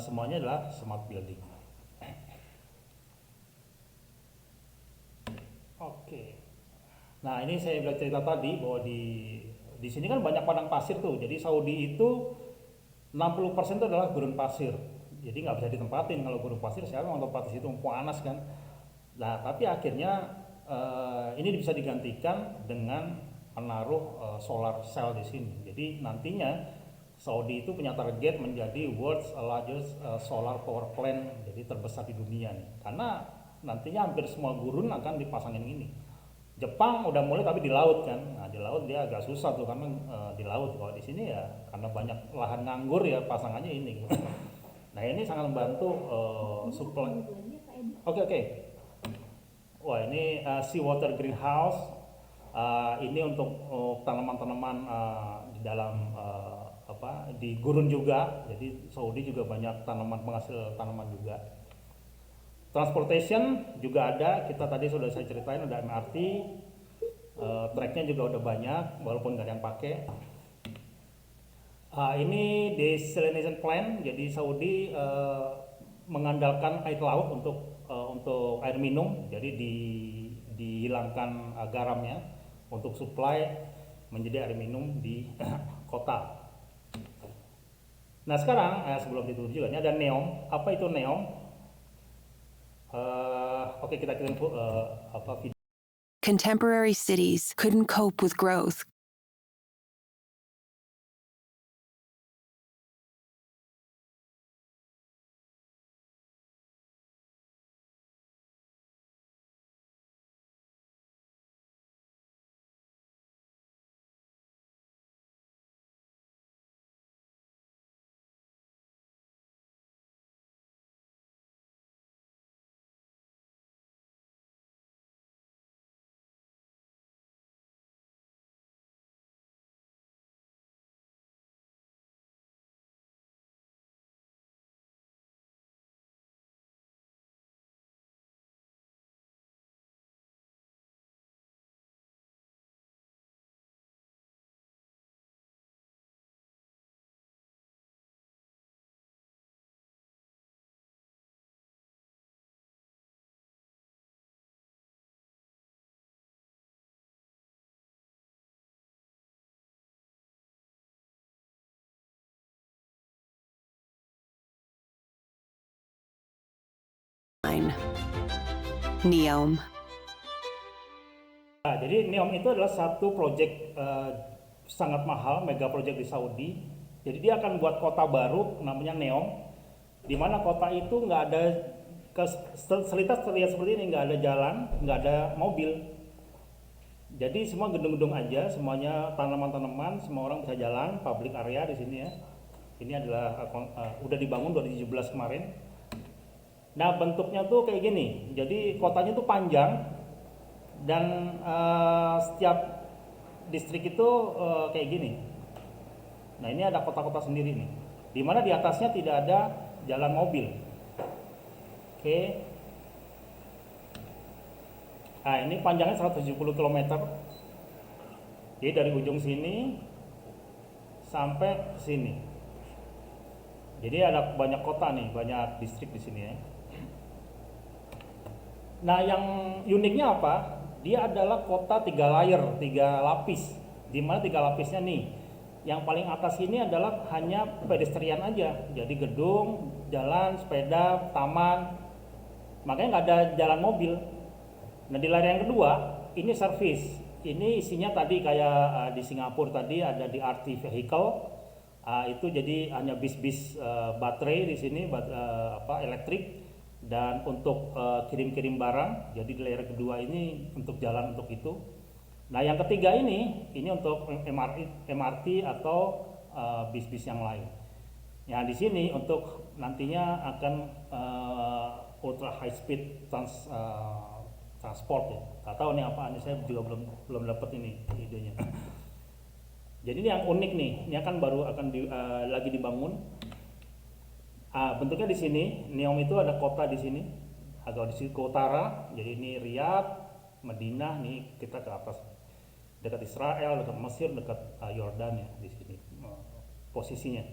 Semuanya adalah smart building. Oke. Nah, ini saya bilang cerita tadi bahwa di sini kan banyak padang pasir tuh. Jadi Saudi itu 60% itu adalah gurun pasir. Jadi nggak bisa ditempatin. Kalau gurun pasir siapa mau tempat di situ, panas kan. Nah, tapi akhirnya ini bisa digantikan dengan menaruh solar cell di sini. Jadi nantinya Saudi itu punya target menjadi world's largest solar power plant, jadi terbesar di dunia nih. Karena nantinya hampir semua gurun akan dipasangin ini. Jepang udah mulai tapi di laut kan. Nah, di laut dia agak susah tuh karena di laut. Kalau di sini ya karena banyak lahan nganggur ya pasangannya ini. Nah, ini sangat membantu supply. Oke, oke. Wah, ini seawater greenhouse. Ini untuk tanaman-tanaman di dalam di gurun juga. Jadi Saudi juga banyak tanaman, penghasil tanaman juga. Transportation juga ada, kita tadi sudah saya ceritain ada MRT, tracknya juga udah banyak walaupun nggak ada yang pakai. Ini desalination plant, jadi Saudi mengandalkan air laut untuk air minum, jadi dihilangkan garamnya untuk supply menjadi air minum di kota. Nah sekarang sebelum ditutup juga ini ada NEOM. Apa itu NEOM? Oke, kita kirim video. Contemporary cities couldn't cope with growth. Neom. Nah, jadi NEOM itu adalah satu proyek sangat mahal, mega proyek di Saudi. Jadi dia akan buat kota baru namanya NEOM, di mana kota itu nggak ada fasilitas terlihat seperti ini, nggak ada jalan, nggak ada mobil. Jadi semua gedung-gedung aja, semuanya tanaman-tanaman, semua orang bisa jalan, public area di sini ya. Ini adalah udah dibangun 2017 kemarin. Nah bentuknya tuh kayak gini, jadi kotanya tuh panjang dan setiap distrik itu kayak gini. Nah ini ada kota-kota sendiri nih, di mana di atasnya tidak ada jalan mobil. Oke. Nah ini panjangnya 170 km. Jadi dari ujung sini sampai sini. Jadi ada banyak kota nih, banyak distrik di sini ya. Nah yang uniknya apa? Dia adalah kota 3 layer, 3 lapis. Di mana 3 lapisnya nih? Yang paling atas ini adalah hanya pedestrian aja. Jadi gedung, jalan, sepeda, taman. Makanya nggak ada jalan mobil. Nah di layer yang kedua ini service. Ini isinya tadi kayak di Singapura tadi ada di RT vehicle. Itu jadi hanya bis-bis baterai di sini, elektrik. Dan untuk kirim-kirim barang, jadi di layer kedua ini untuk jalan untuk itu. Nah yang ketiga ini untuk MRT atau bis-bis yang lain. Nah di sini untuk nantinya akan ultra high speed transport ya. Gak tahu nih apa, ini saya juga belum dapat ini idenya. Jadi ini yang unik nih, ini akan baru lagi dibangun. Bentuknya di sini, NEOM itu ada kota di sini, agak di sini ke utara. Jadi ini Riyadh, Madinah, nih kita ke atas, dekat Israel, dekat Mesir, dekat Yordan ya di sini posisinya.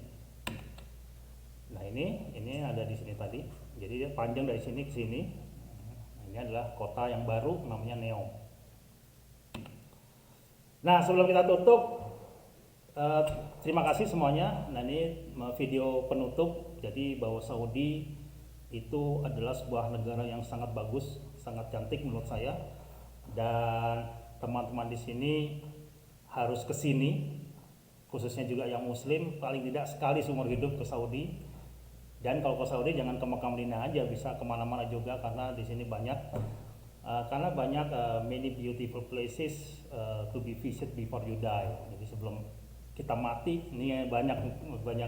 Nah ini ada di sini tadi. Jadi dia panjang dari sini ke sini. Ini adalah kota yang baru namanya NEOM. Nah sebelum kita tutup, terima kasih semuanya. Nah ini video penutup. Jadi bahwa Saudi itu adalah sebuah negara yang sangat bagus, sangat cantik menurut saya. Dan teman-teman di sini harus ke sini, khususnya juga yang Muslim, paling tidak sekali seumur hidup ke Saudi. Dan kalau ke Saudi jangan ke Mekah Madinah aja, bisa kemana-mana juga karena di sini banyak many beautiful places to be visit before you die. Jadi sebelum kita mati ini banyak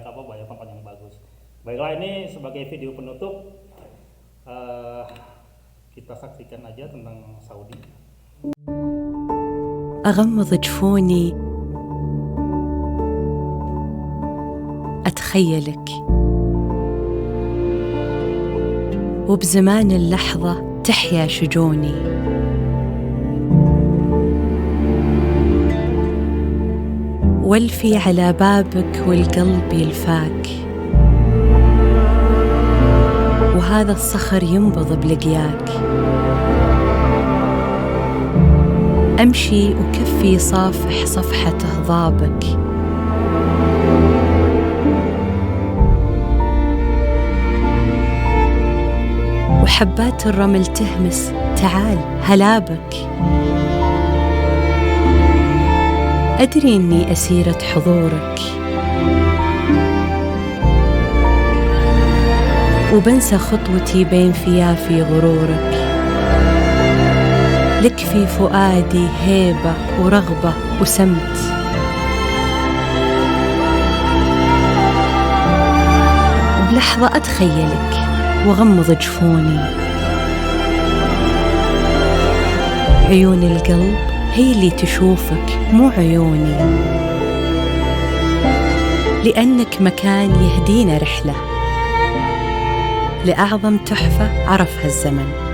tempat yang bagus. Baiklah, ini sebagai video penutup kita saksikan aja tentang Saudi. أغمض جفوني أتخيلك وبزمان اللحظة تحيا شجوني والفي على بابك والقلب يلفاك وهذا الصخر ينبض بلقياك أمشي وكفي صافح صفحة هضابك وحبات الرمل تهمس تعال هلابك أدري أني أسيرة حضورك وبنسى خطوتي بين فيافي غرورك لك في فؤادي هيبة ورغبة وسمت بلحظة أتخيلك وأغمض جفوني عيون القلب هي اللي تشوفك مو عيوني لأنك مكان يهدينا رحلة لأعظم تحفة عرفها الزمن.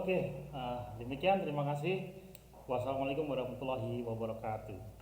Oke, demikian terima kasih. Wassalamualaikum warahmatullahi wabarakatuh.